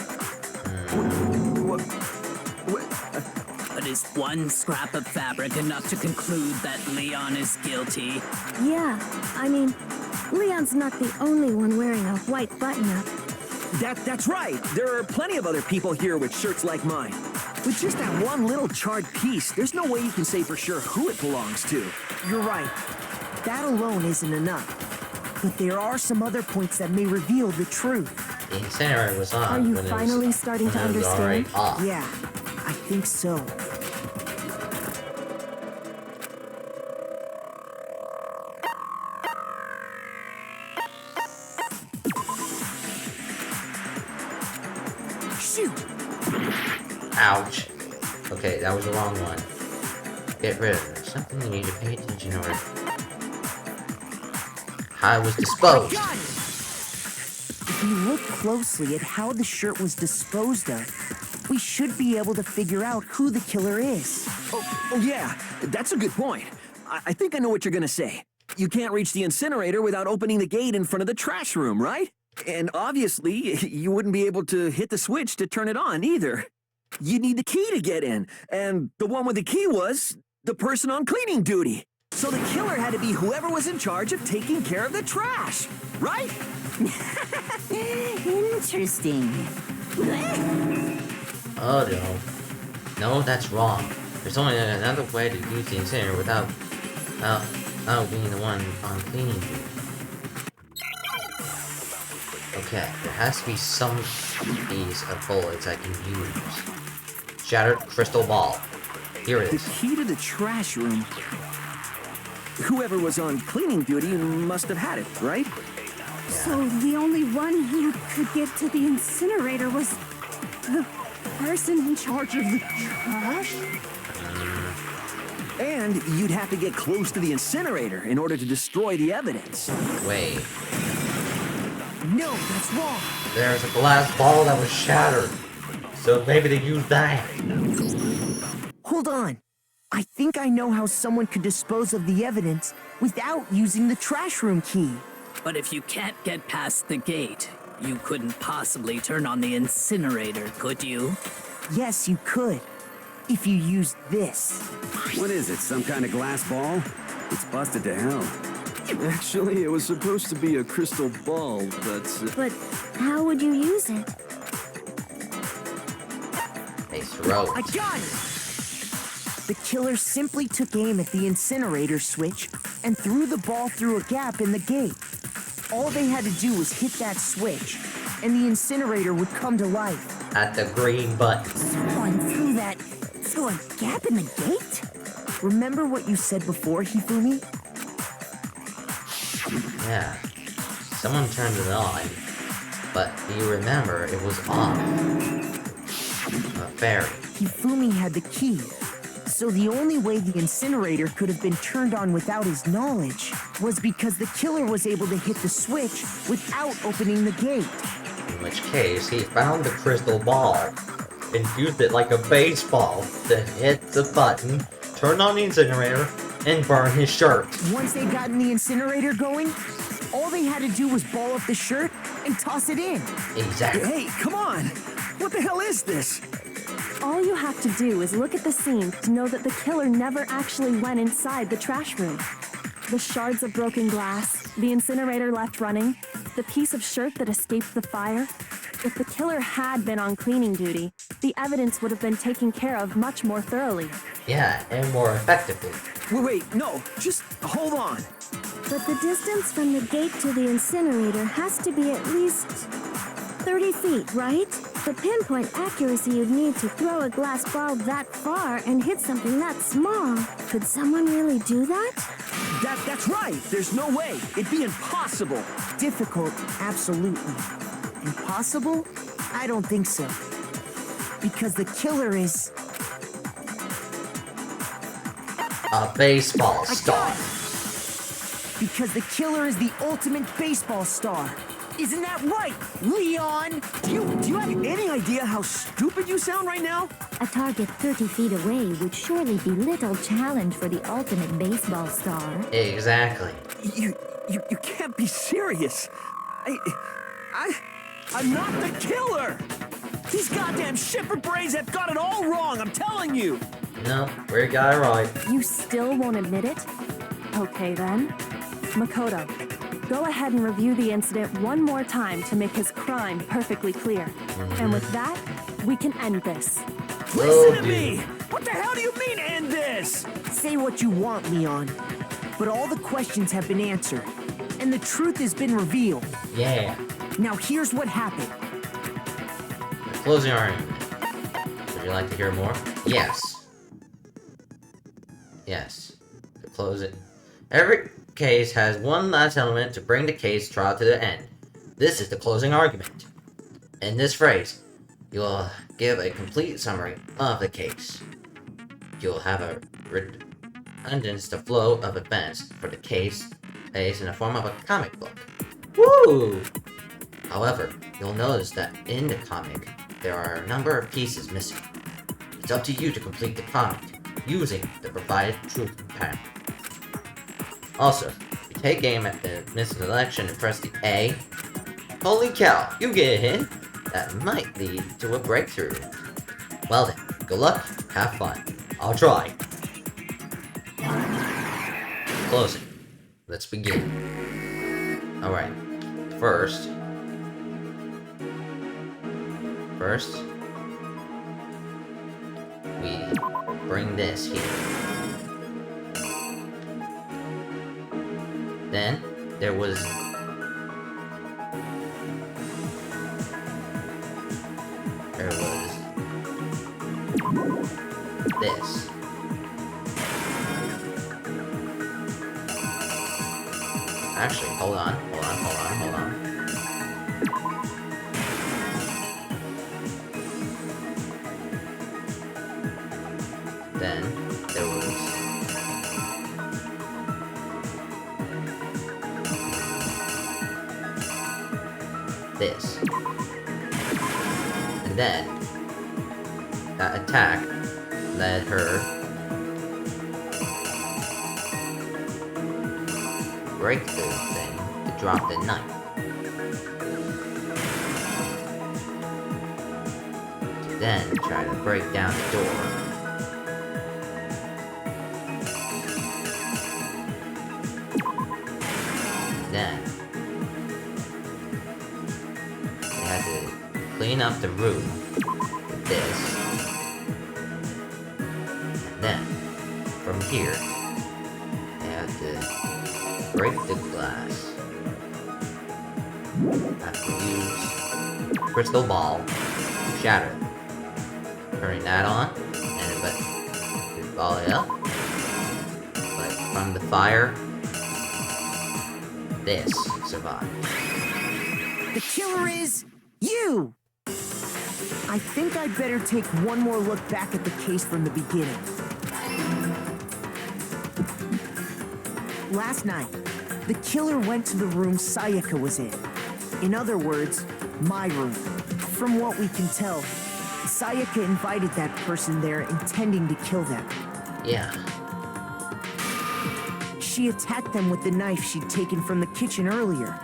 But is one scrap of fabric enough to conclude that Leon is guilty? Yeah, I mean, Leon's not the only one wearing a white button-up. That's right. There are plenty of other people here with shirts like mine. With just that one little charred piece, there's no way you can say for sure who it belongs to. You're right. That alone isn't enough. But there are some other points that may reveal the truth. The incinerator was on. Are you finally starting to understand? Yeah, I think so. Shoot! Ouch. Okay, that was the wrong one. Get rid of it. Something you need to pay attention to. How it was disposed. If we look closely at how the shirt was disposed of, we should be able to figure out who the killer is. Oh yeah, that's a good point. I think I know what you're gonna say. You can't reach the incinerator without opening the gate in front of the trash room, right? And obviously, you wouldn't be able to hit the switch to turn it on either. You need the key to get in, and the one with the key was the person on cleaning duty. So the killer had to be whoever was in charge of taking care of the trash, right? Interesting. Oh no. No, that's wrong. There's only another way to use the incinerator without being the one on cleaning duty. Okay, there has to be some piece of bullets I can use. Shattered crystal ball. Here it is. The key to the trash room. whoever was on cleaning duty must have had it, right? So the only one who could get to the incinerator was the person in charge of the trash? And you'd have to get close to the incinerator in order to destroy the evidence. Wait. No, that's wrong. There's a glass ball that was shattered. So maybe they used that. Hold on. I think I know how someone could dispose of the evidence without using the trash room key. But if you can't get past the gate, you couldn't possibly turn on the incinerator, could you? Yes, you could. If you used this. What is it, some kind of glass ball? It's busted to hell. Actually, it was supposed to be a crystal ball, but... But how would you use it? They throw I it. got it! The killer simply took aim at the incinerator switch and threw the ball through a gap in the gate. All they had to do was hit that switch, and the incinerator would come to life. At the green button. Someone threw that through a gap in the gate? Remember what you said before, Hifumi? Yeah. Someone turned it on. But you remember it was off. A fairy. Hifumi had the key. So the only way the incinerator could have been turned on without his knowledge was because the killer was able to hit the switch without opening the gate. In which case, he found the crystal ball and used it like a baseball to hit the button, turn on the incinerator, and burn his shirt. Once they got in the incinerator going, all they had to do was ball up the shirt and toss it in. Exactly. Hey, come on! What the hell is this? All you have to do is look at the scene to know that the killer never actually went inside the trash room. The shards of broken glass, the incinerator left running, the piece of shirt that escaped the fire. If the killer had been on cleaning duty, the evidence would have been taken care of much more thoroughly. Yeah, and more effectively. Wait, no, just hold on. But the distance from the gate to the incinerator has to be at least 30 feet, right? The pinpoint accuracy you'd need to throw a glass ball that far and hit something that small. Could someone really do that? That's right. There's no way. It'd be impossible. Difficult, absolutely. Impossible? I don't think so. Because the killer is... A baseball star. Because the killer is the ultimate baseball star. Isn't that right, Leon? Do you have any idea how stupid you sound right now? A target 30 feet away would surely be little challenge for the ultimate baseball star. Exactly. You can't be serious. I'm not the killer. These goddamn shipper brains have got it all wrong, I'm telling you. No, we got it right. You still won't admit it? Okay then. Makoto, go ahead and review the incident one more time to make his crime perfectly clear. And with that, we can end this. Listen to me! What the hell do you mean, end this? Say what you want, Leon. But all the questions have been answered. And the truth has been revealed. Yeah. Now here's what happened. The closing argument. Would you like to hear more? Yes. Yes. To close it. Every case has one last element to bring the case trial to the end. This is the closing argument. In this phrase, you'll give a complete summary of the case. You'll have a redundance the flow of events for the case plays in the form of a comic book. Woo! However, you'll notice that in the comic, there are a number of pieces missing. It's up to you to complete the comic using the provided truth panel. Also, if you take aim at the missing selection and press the A, holy cow, you get a hint that might lead to a breakthrough. Well then, good luck, have fun. I'll try. Closing. Let's begin. Alright, first, we bring this here. Then, there was this. Actually, hold on. Then there was this. And then that attack led her break the thing to drop the knife. To then try to break down the door. Then they had to clean up the room with this. And then from here they had to break the glass. Have to use crystal ball to shatter it. Turning that on and but volley it up. But from the fire, this survived. The killer is you! I think I'd better take one more look back at the case from the beginning. Last night, the killer went to the room Sayaka was in. In other words, my room. From what we can tell, Sayaka invited that person there intending to kill them. Yeah. She attacked them with the knife she'd taken from the kitchen earlier.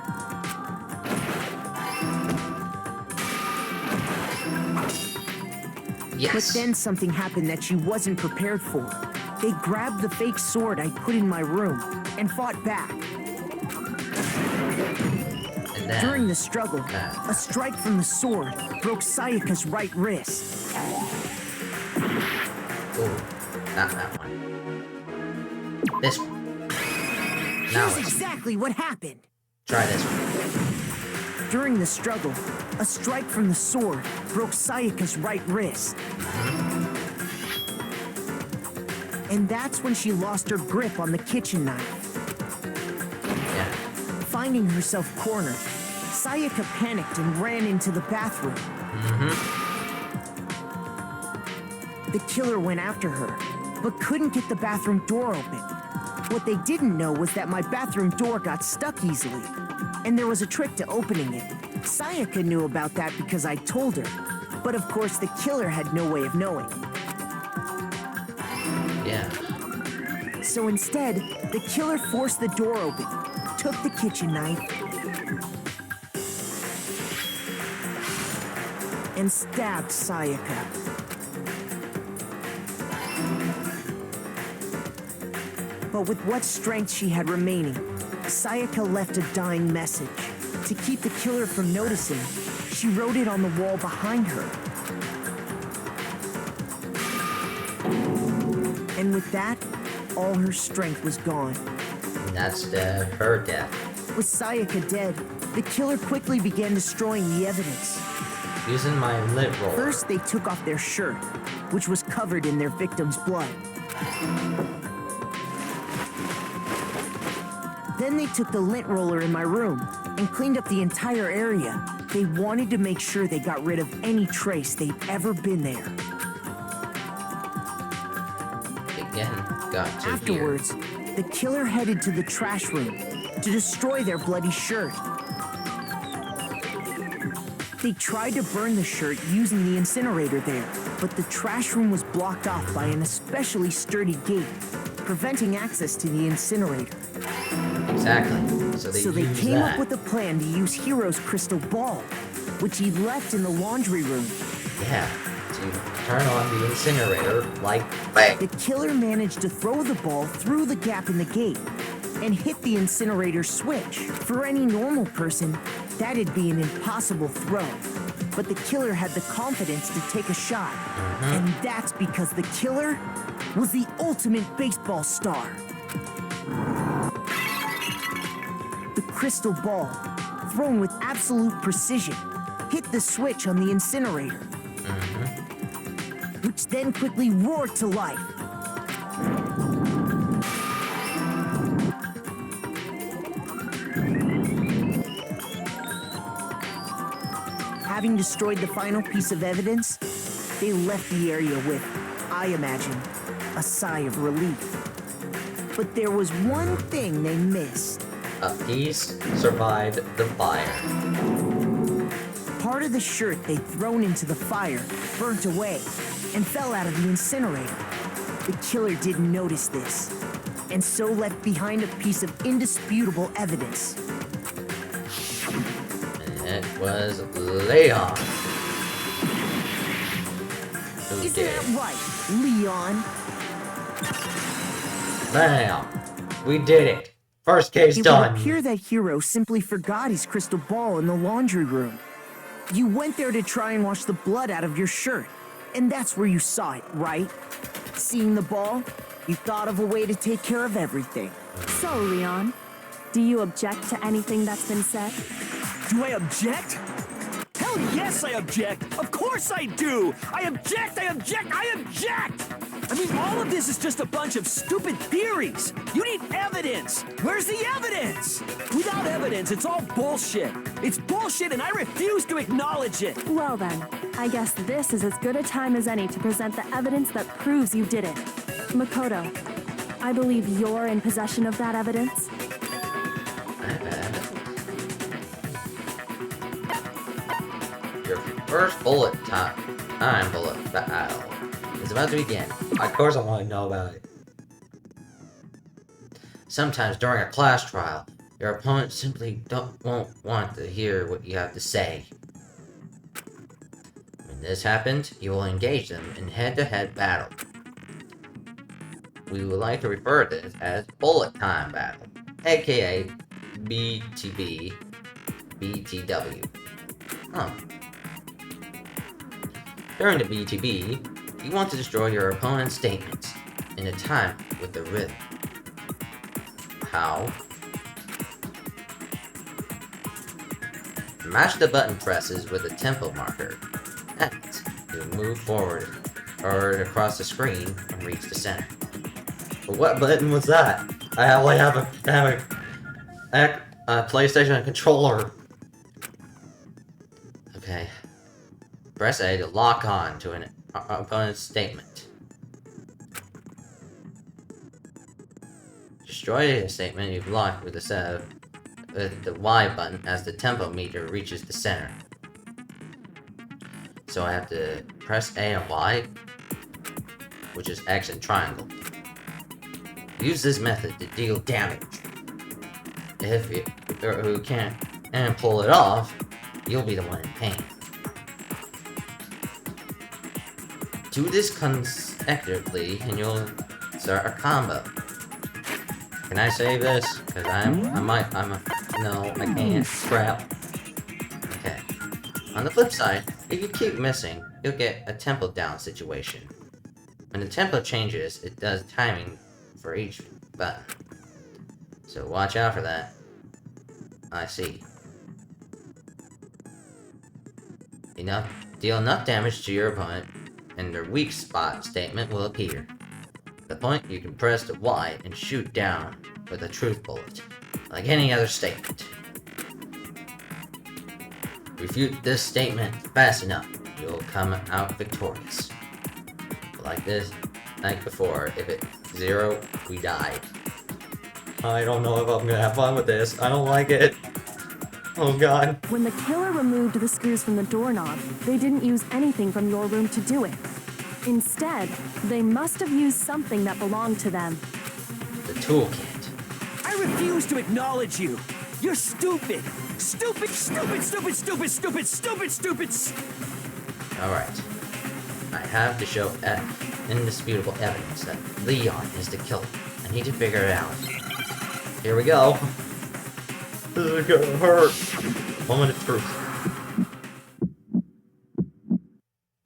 Yes. But then something happened that she wasn't prepared for. They grabbed the fake sword I put in my room and fought back. And then, during the struggle, a strike from the sword broke Sayaka's right wrist. Oh, not that one. This one. Now Here's exactly what happened. Try this one. During the struggle, a strike from the sword broke Sayaka's right wrist. And that's when she lost her grip on the kitchen knife. Yeah. Finding herself cornered, Sayaka panicked and ran into the bathroom. The killer went after her, but couldn't get the bathroom door open. What they didn't know was that my bathroom door got stuck easily, and there was a trick to opening it. Sayaka knew about that because I told her, but of course the killer had no way of knowing. Yeah. So instead, the killer forced the door open, took the kitchen knife, and stabbed Sayaka. But with what strength she had remaining, Sayaka left a dying message. To keep the killer from noticing, she wrote it on the wall behind her. And with that, all her strength was gone. And that's her death. With Sayaka dead, the killer quickly began destroying the evidence. Using my lint roller. First, they took off their shirt, which was covered in their victim's blood. Then they took the lint roller in my room and cleaned up the entire area. They wanted to make sure they got rid of any trace they'd ever been there. Again, got to Afterwards, the killer headed to the trash room to destroy their bloody shirt. They tried to burn the shirt using the incinerator there, but the trash room was blocked off by an especially sturdy gate, preventing access to the incinerator. Exactly. So they came up with a plan to use Hero's crystal ball, which he left in the laundry room. Yeah, to turn on the incinerator like bang. The killer managed to throw the ball through the gap in the gate and hit the incinerator switch. For any normal person, that'd be an impossible throw. But the killer had the confidence to take a shot. And that's because the killer was the ultimate baseball star. The crystal ball, thrown with absolute precision, hit the switch on the incinerator, which then quickly roared to life. having destroyed the final piece of evidence, they left the area with, I imagine, a sigh of relief. But there was one thing they missed. A piece survived the fire. Part of the shirt they'd thrown into the fire burnt away and fell out of the incinerator. The killer didn't notice this, and so left behind a piece of indisputable evidence. And it was Leon. Isn't that right, Leon? Bam! We did it! First case It done! would appear that hero simply forgot his crystal ball in the laundry room. You went there to try and wash the blood out of your shirt, and that's where you saw it, right? Seeing the ball, you thought of a way to take care of everything. So, Leon, do you object to anything that's been said? Do I object? Hell yes, I object! Of course I do! I object! I object! I object! I mean, all of this is just a bunch of stupid theories. You need evidence. Where's the evidence? Without evidence, it's all bullshit. It's bullshit and I refuse to acknowledge it. Well then, I guess this is as good a time as any to present the evidence that proves you did it. Makoto, I believe you're in possession of that evidence. Your first bullet time bullet battle is about to begin. Of course I want to know about it. Sometimes during a class trial, your opponent simply won't want to hear what you have to say. When this happens, you will engage them in head-to-head battle. We would like to refer to this as bullet time battle, aka BTB, BTW. During the BTB, you want to destroy your opponent's statements in a time with the rhythm. How? Match the button presses with a tempo marker. Next, you move forward or across the screen and reach the center. But what button was that? I only have a PlayStation controller. Okay. Press A to lock on to an opponent's statement. Destroy a statement you've locked with the Y button as the tempo meter reaches the center. So I have to press A and Y, which is X and triangle. Use this method to deal damage. If you can't and pull it off, you'll be the one in pain. Do this consecutively and you'll start a combo. Can I save this? Cause no, I can't. Crap. Okay. On the flip side, if you keep missing, you'll get a tempo down situation. When the tempo changes, it does timing for each button. So watch out for that. I see. Deal enough damage to your opponent, and their weak spot statement will appear. At the point, you can press the Y and shoot down with a truth bullet, like any other statement. Refute this statement fast enough, you'll come out victorious. Like before, if it's 0, we die. I don't know if I'm gonna have fun with this. I don't like it. Oh god. When the killer removed the screws from the doorknob, they didn't use anything from your room to do it. Instead, they must have used something that belonged to them. The toolkit. I refuse to acknowledge you. You're stupid. Stupid, stupid, stupid, stupid, stupid, stupid, stupid. Alright. I have to show indisputable evidence that Leon is the killer. I need to figure it out. Here we go. This is gonna hurt. Moment of truth.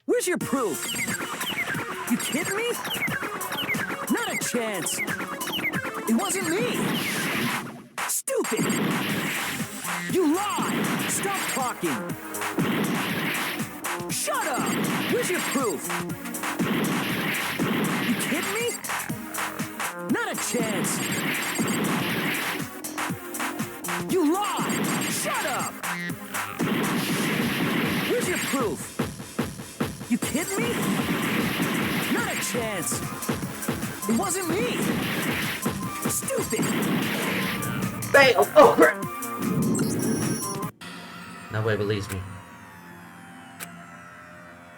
Where's your proof? You kidding me? Not a chance. It wasn't me. Stupid. You lied. Stop talking. Shut up. Where's your proof? You kidding me? Not a chance. You lied. Shut up. Where's proof? You kidding me? Not a chance. It wasn't me. Stupid. Fail! Oh, crap! Nobody believes me.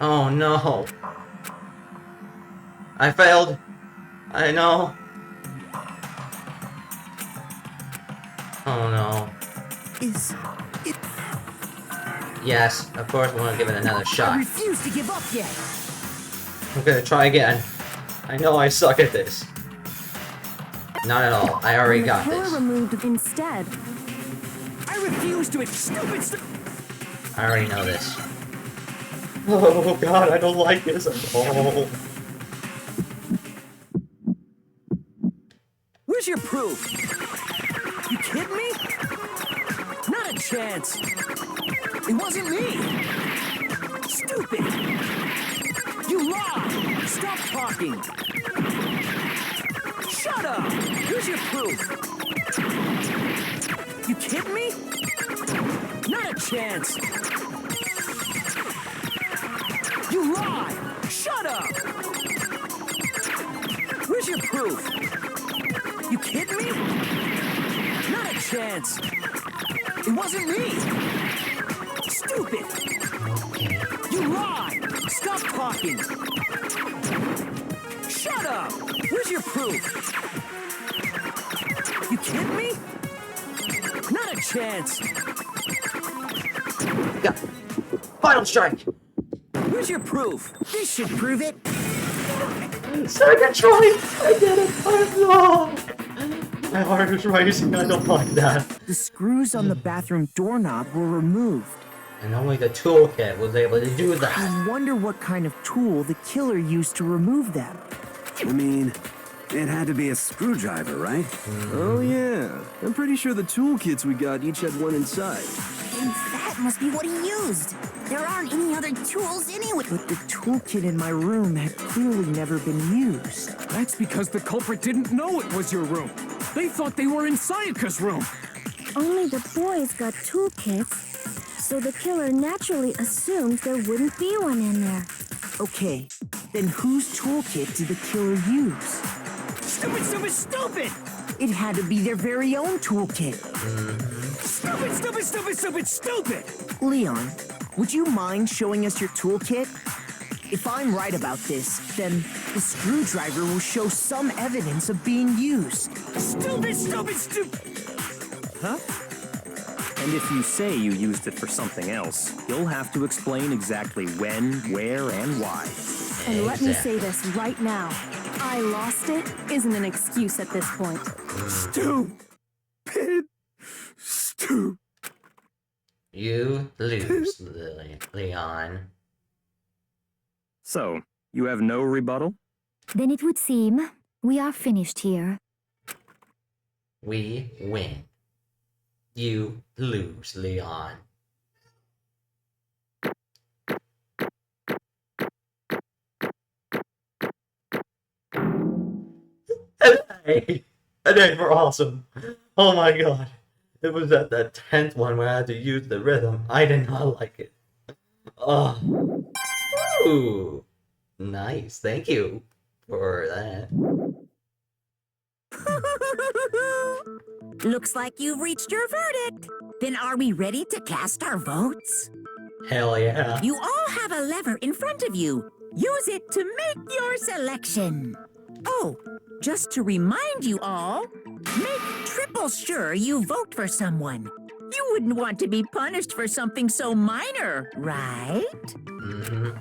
Oh no! I failed! I know! Oh no. Is it... Yes, of course we want to give it another I shot. refuse to give up yet. I'm gonna try again. I know I suck at this. Not at all. I already got The killer this. removed instead. I refuse to. It's stupid. I already know this. Oh god, I don't like this at all. Where's your proof? You kidding me? Not a chance. It wasn't me. Stupid. You lied. Stop talking. Shut up. Here's your proof. You kidding me? Not a chance. You lied. Shut up. Where's your proof? You kidding me? Not a chance. It wasn't me. Stupid. You lied. Stop talking. Shut up. Where's your proof? You kidding me? Not a chance. Got final strike. Where's your proof? This should prove it. Second try! I did it! I'm wrong! My heart is racing, I don't like that. The screws on the bathroom doorknob were removed. And only the toolkit was able to do that. I wonder what kind of tool the killer used to remove them. I mean, it had to be a screwdriver, right? Oh yeah, I'm pretty sure the toolkits we got each had one inside. And that must be what he used. There aren't any other tools anyway. But the toolkit in my room had clearly never been used. That's because the culprit didn't know it was your room. They thought they were in Sayaka's room. Only the boys got toolkits, so the killer naturally assumed there wouldn't be one in there. Okay, then whose toolkit did the killer use? Stupid, stupid, stupid! It had to be their very own toolkit. Stupid, stupid, stupid, stupid, stupid! Leon, would you mind showing us your toolkit? If I'm right about this, then the screwdriver will show some evidence of being used. Stupid, stupid, stupid! Huh? And if you say you used it for something else, you'll have to explain exactly when, where, and why. And let me say this right now. I lost it isn't an excuse at this point. Stupid. Stupid. You lose, Leon. So, you have no rebuttal? Then it would seem we are finished here. We win. You lose, Leon. Hey, that days were awesome. Oh my god. It was at the 10th one where I had to use the rhythm. I did not like it. Oh. Ooh. Nice. Thank you for that. Looks like you've reached your verdict. Then are we ready to cast our votes? Hell yeah. You all have a lever in front of you. Use it to make your selection. Oh, just to remind you all, make triple sure you vote for someone. You wouldn't want to be punished for something so minor, right? Mm-hmm.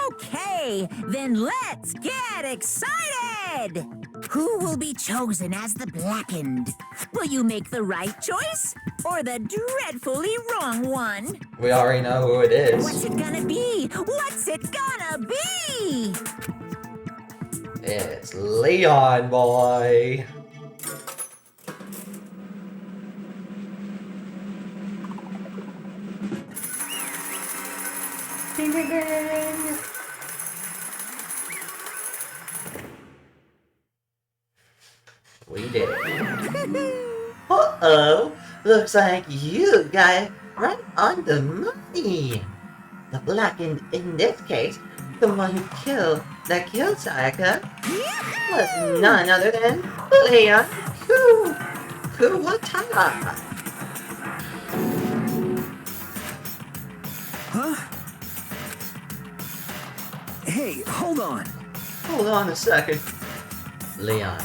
Okay, then let's get excited! Who will be chosen as the blackened? Will you make the right choice or the dreadfully wrong one? We already know who it is. What's it gonna be? What's it gonna be? It's Leon, boy. Ding, ding, ding. We did it. Uh-oh. Looks like you got it right on the money. The blackened, in this case, the one killed Sayaka, was none other than Leon Kuwatara. Huh? Hey, hold on. Hold on a second. Leon,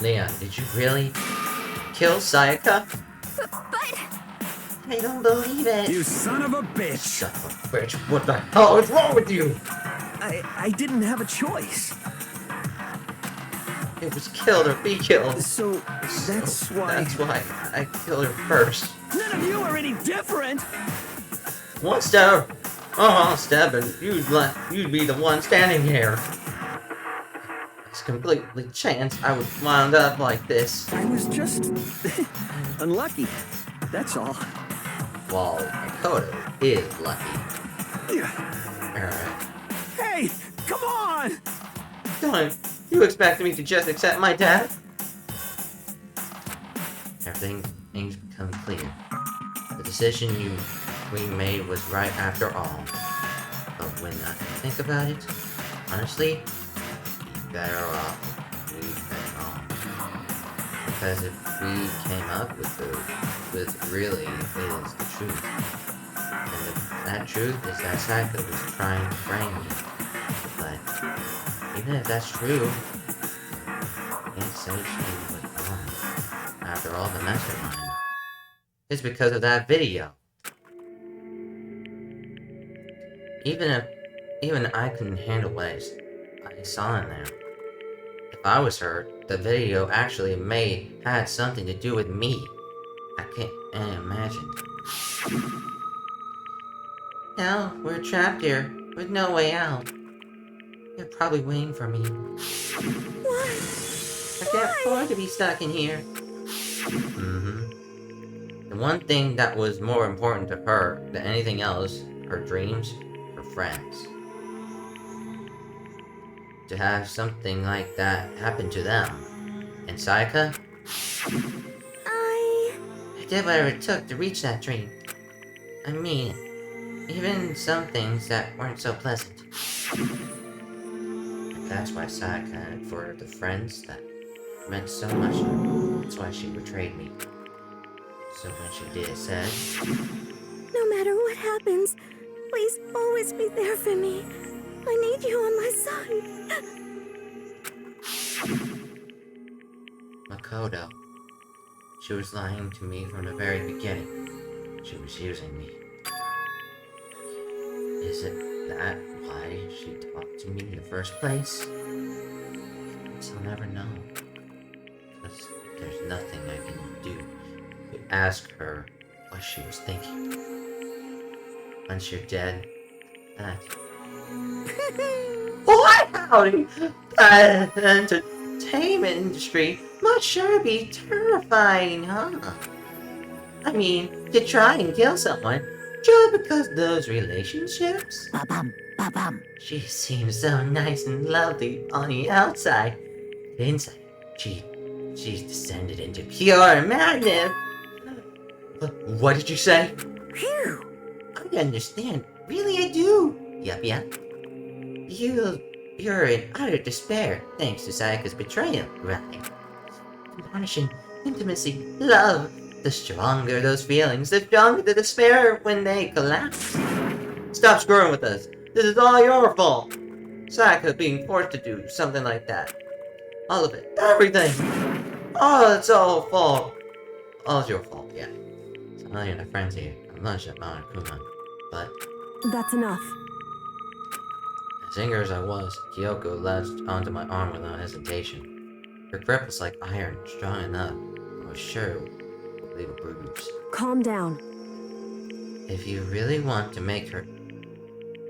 did you really kill Sayaka? I don't believe it. You son of a bitch! Son of a bitch, what the hell is wrong with you? I didn't have a choice. It was killed or be killed. So that's why I killed her first. None of you are any different! One step. Step, and you'd be the one standing here. It's completely chance I would wind up like this. I was just unlucky. That's all. Well, Makoto is lucky. Alright. Hey, come on! Don't you expect me to just accept my death? Everything's become clear. The decision we made was right after all. But when I think about it, honestly, you'd better off we went wrong. Because if we came up with really is the truth. And that truth is that Sayaka was trying to frame me. But even if that's true, I can't say she was wrong. After all, the mastermind is because of that video. Even I couldn't handle what I saw in there. If I was her, the video actually had something to do with me. I can't imagine. Now we're trapped here with no way out. They're probably waiting for me. Why? I can't afford to be stuck in here. The one thing that was more important to her than anything else, her dreams, her friends. To have something like that happen to them. And Sayaka? I did whatever it took to reach that dream. I mean, even some things that weren't so pleasant. And that's why Sayaka, for the friends that meant so much, that's why she betrayed me. So when she did, said, No matter what happens, please always be there for me. I need you on my side. Makoto. She was lying to me from the very beginning. She was using me. Is it that why she talked to me in the first place? I'll never know. Because there's nothing I can do to ask her what she was thinking. Once you're dead, that... What? Howdy! The entertainment industry must sure be terrifying, huh? I mean, to try and kill someone just because those relationships? Ba-bum, ba-bum. She seems so nice and lovely on the outside. But inside, she's descended into pure madness. What did you say? Phew! I understand. Really, I do. Yup. You're in utter despair thanks to Sayaka's betrayal, right? Compassion, intimacy, love. The stronger those feelings, the stronger the despair when they collapse. Stop screwing with us. This is all your fault. Sayaka being forced to do something like that. All of it. Everything. Oh, it's all fault. All your fault, yeah. So now you're not friends here. I'm lunch at Mount Kuma. But That's enough. as eager as I was, Kyoko latched onto my arm without hesitation. Her grip was like iron, strong enough. I was sure it would leave a bruise. Calm down. If you really want to make our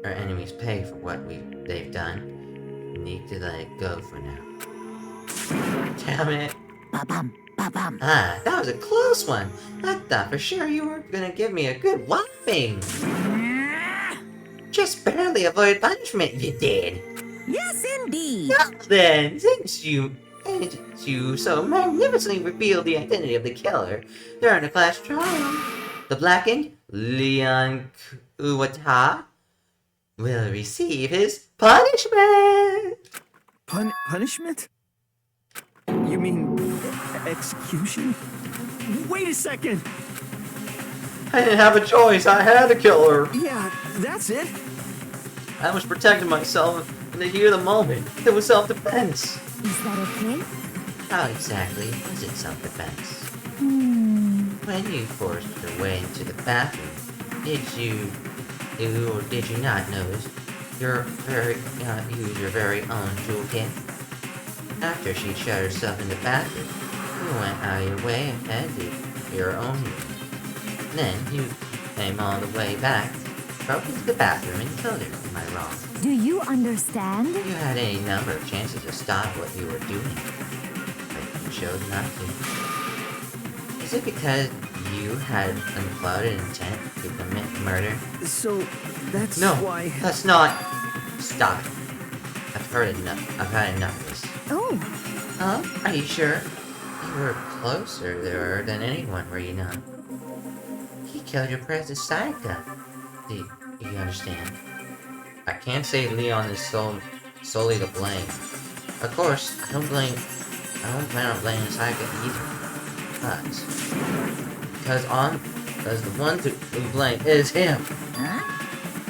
enemies pay for what they've done, you need to let it go for now. Damn it. Ba-bum, ba-bum. Ah, that was a close one. I thought for sure you were gonna give me a good whopping. Just barely avoid punishment, you did. Yes, indeed. Well then, since you so magnificently revealed the identity of the killer during the class trial, the blackened Leon Kuwata will receive his punishment. Punishment? You mean execution? Wait a second! I didn't have a choice. I had to kill her. Yeah, that's it. I was protecting myself in the heat of the moment. It was self-defense. Is that okay? How exactly was it self-defense? When you forced your way into the bathroom, did you or did you not notice use your very own toolkit? After she shut herself in the bathroom, you went out of your way and headed to your own room. Then you came all the way back, broke into the bathroom and killed her. Am I wrong? Do you understand? You had any number of chances to stop what you were doing, but you chose not to. Is it because you had unclouded intent to commit murder? So, that's why... that's not... Stop it. I've heard enough. I've had enough of this. Oh. Huh? Are you sure? You were closer to her than anyone, were you not? He killed your present Sayaka. Do you understand? I can't say Leon is solely to blame. Of course, I don't plan on blaming Sayaka either. But because the one to blame is him. Huh?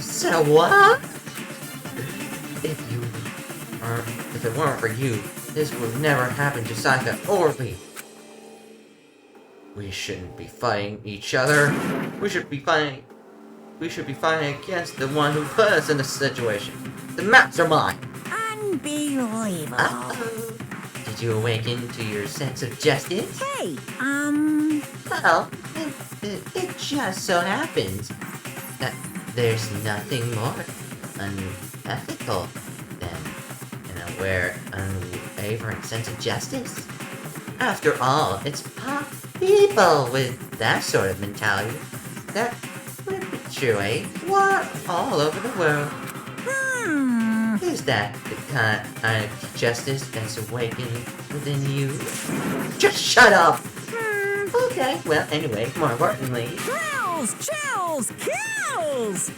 So what? If it weren't for you, this would never happen to Sayaka or me. We shouldn't be fighting each other. We should be fighting against the one who put us in this situation. The maps are mine. Unbelievable. Uh-oh. Did you awaken to your sense of justice? Hey, Well, it just so happens that there's nothing more unethical than an unwavering sense of justice. After all, it's people with that sort of mentality that perpetuate war all over the world. Is that the kind of justice that's awakening within you? Just shut up! Okay, well, anyway, more importantly... Thrills, chills, kills!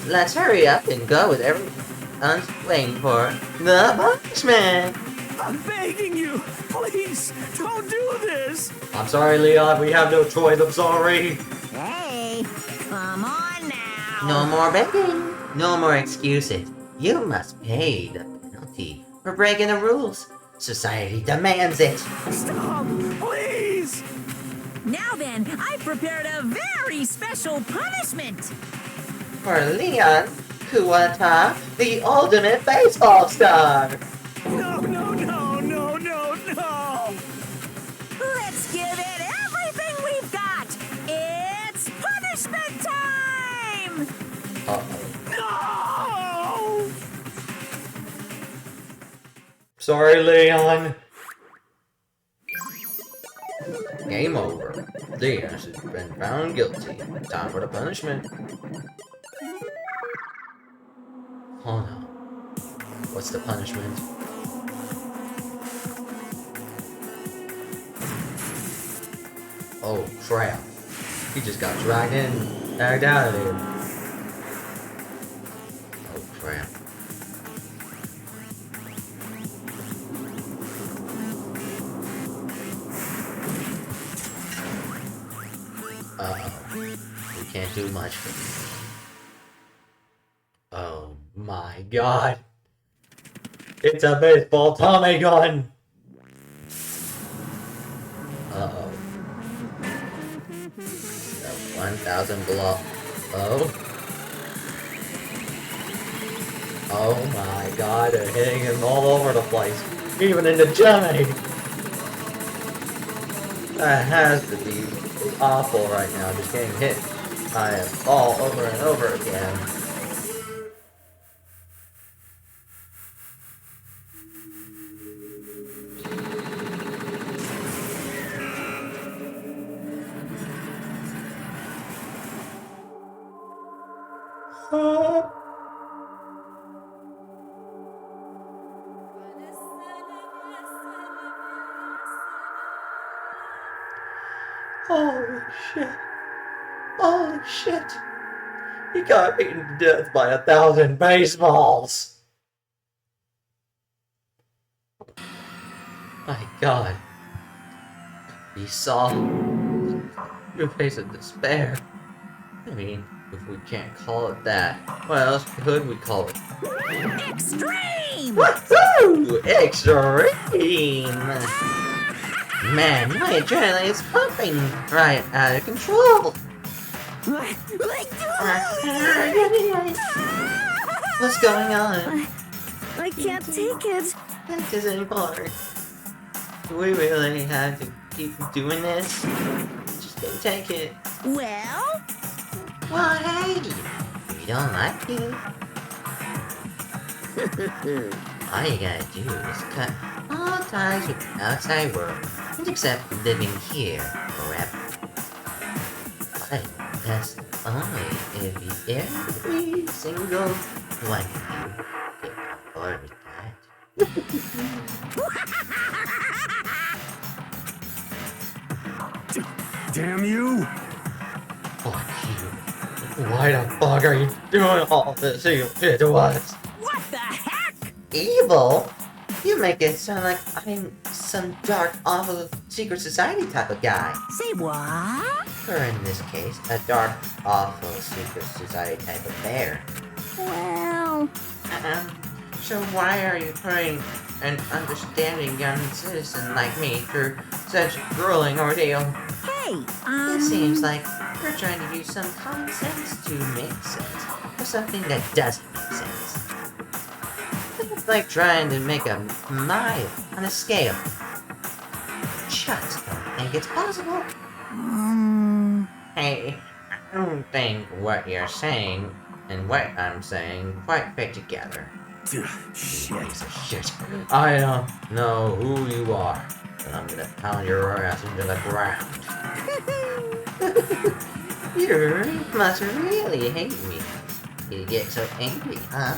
Let's hurry up and go with everyone's waiting for the punishment! I'm begging you! Please, don't do this! I'm sorry, Leon, we have no choice, I'm sorry! Hey, come on now! No more begging! No more excuses. You must pay the penalty for breaking the rules. Society demands it. Stop! Please! Now then, I've prepared a very special punishment! For Leon Kuwata, the ultimate baseball star. No, no, no, no, no, no! Let's give it everything we've got! It's punishment time! Uh-oh. No! Sorry, Leon. Game over. Leon has been found guilty. Time for the punishment. Oh no. What's the punishment? Oh crap. He just got dragged out of there. Oh crap. Uh-oh. We can't do much for this. Oh my god. It's a baseball Tommy gun! Uh-oh. 1,000 below. Oh. Oh my god, they're hitting him all over the place. Even in the jelly! That has to be awful right now, just getting hit by a ball over and over again. Holy shit. Holy shit. He got beaten to death by 1,000 baseballs. My God. He saw your face of despair. I mean, if we can't call it that, what else could we call it? Extreme! Woohoo! Extreme! Man, my adrenaline is pumping right out of control. What's going on? I can't take it. That isn't hard. Do we really have to keep doing this? Just can't take it. Well? Well, hey! If you don't like it, all you gotta do is cut all ties with the outside world and accept living here forever. But that's only if every single one of you get on board with that. Damn you! Fuck you. Why the fuck are you doing all this evil shit to us? What the heck? Evil? You make it sound like I'm some dark, awful secret society type of guy. Say what? Or in this case, a dark, awful secret society type of bear. Well... So why are you putting an understanding young citizen like me through such a grueling ordeal? Hey, It seems like you're trying to use some common sense to make sense of something that doesn't make sense. It's like trying to make a mile on a scale. Just don't think it's possible. Hey, I don't think what you're saying and what I'm saying quite fit together. Shit. Piece of shit. I don't know who you are, but I'm gonna pound your ass into the ground. You must really hate me. You get so angry, huh?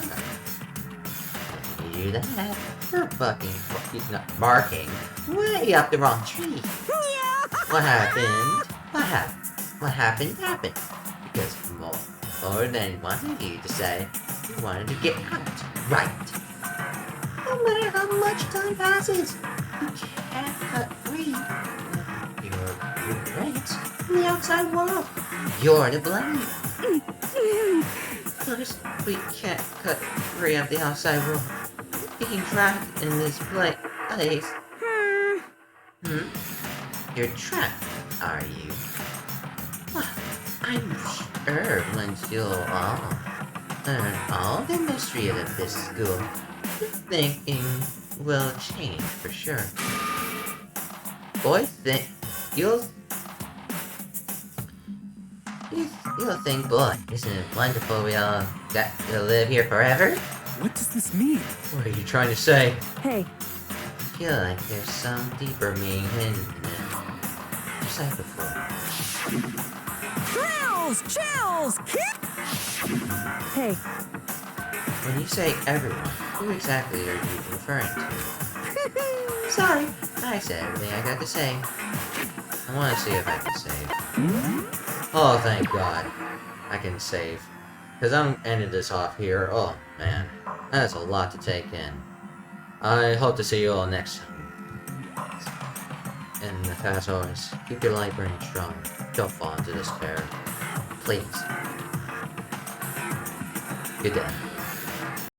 When you do that, you're fucking barking way up the wrong tree. What happened? What happened? Because more than one of you to say you wanted to get out, right? No matter how much time passes, you can't cut free of your regrets in the outside world. You're to blame. First, we can't cut free of the outside world. Being trapped in this place. You're trapped, are you? Well, I'm sure once you'll all learn all the mystery of this school, your thinking will change for sure. Boys think you'll think, boy, isn't it wonderful we all got to live here forever? What does this mean? What are you trying to say? Hey, I feel like there's some deeper meaning hidden in it. Just like before. Chills! Kick! hey, When you say everyone, who exactly are you referring to? Sorry, I said everything I got to say. I want to see if I can save. Oh, thank God. I can save. Because I'm ending this off here. Oh, man. That's a lot to take in. I hope to see you all next time. And as always, keep your light burning strong. Don't fall into despair. Please. Good day.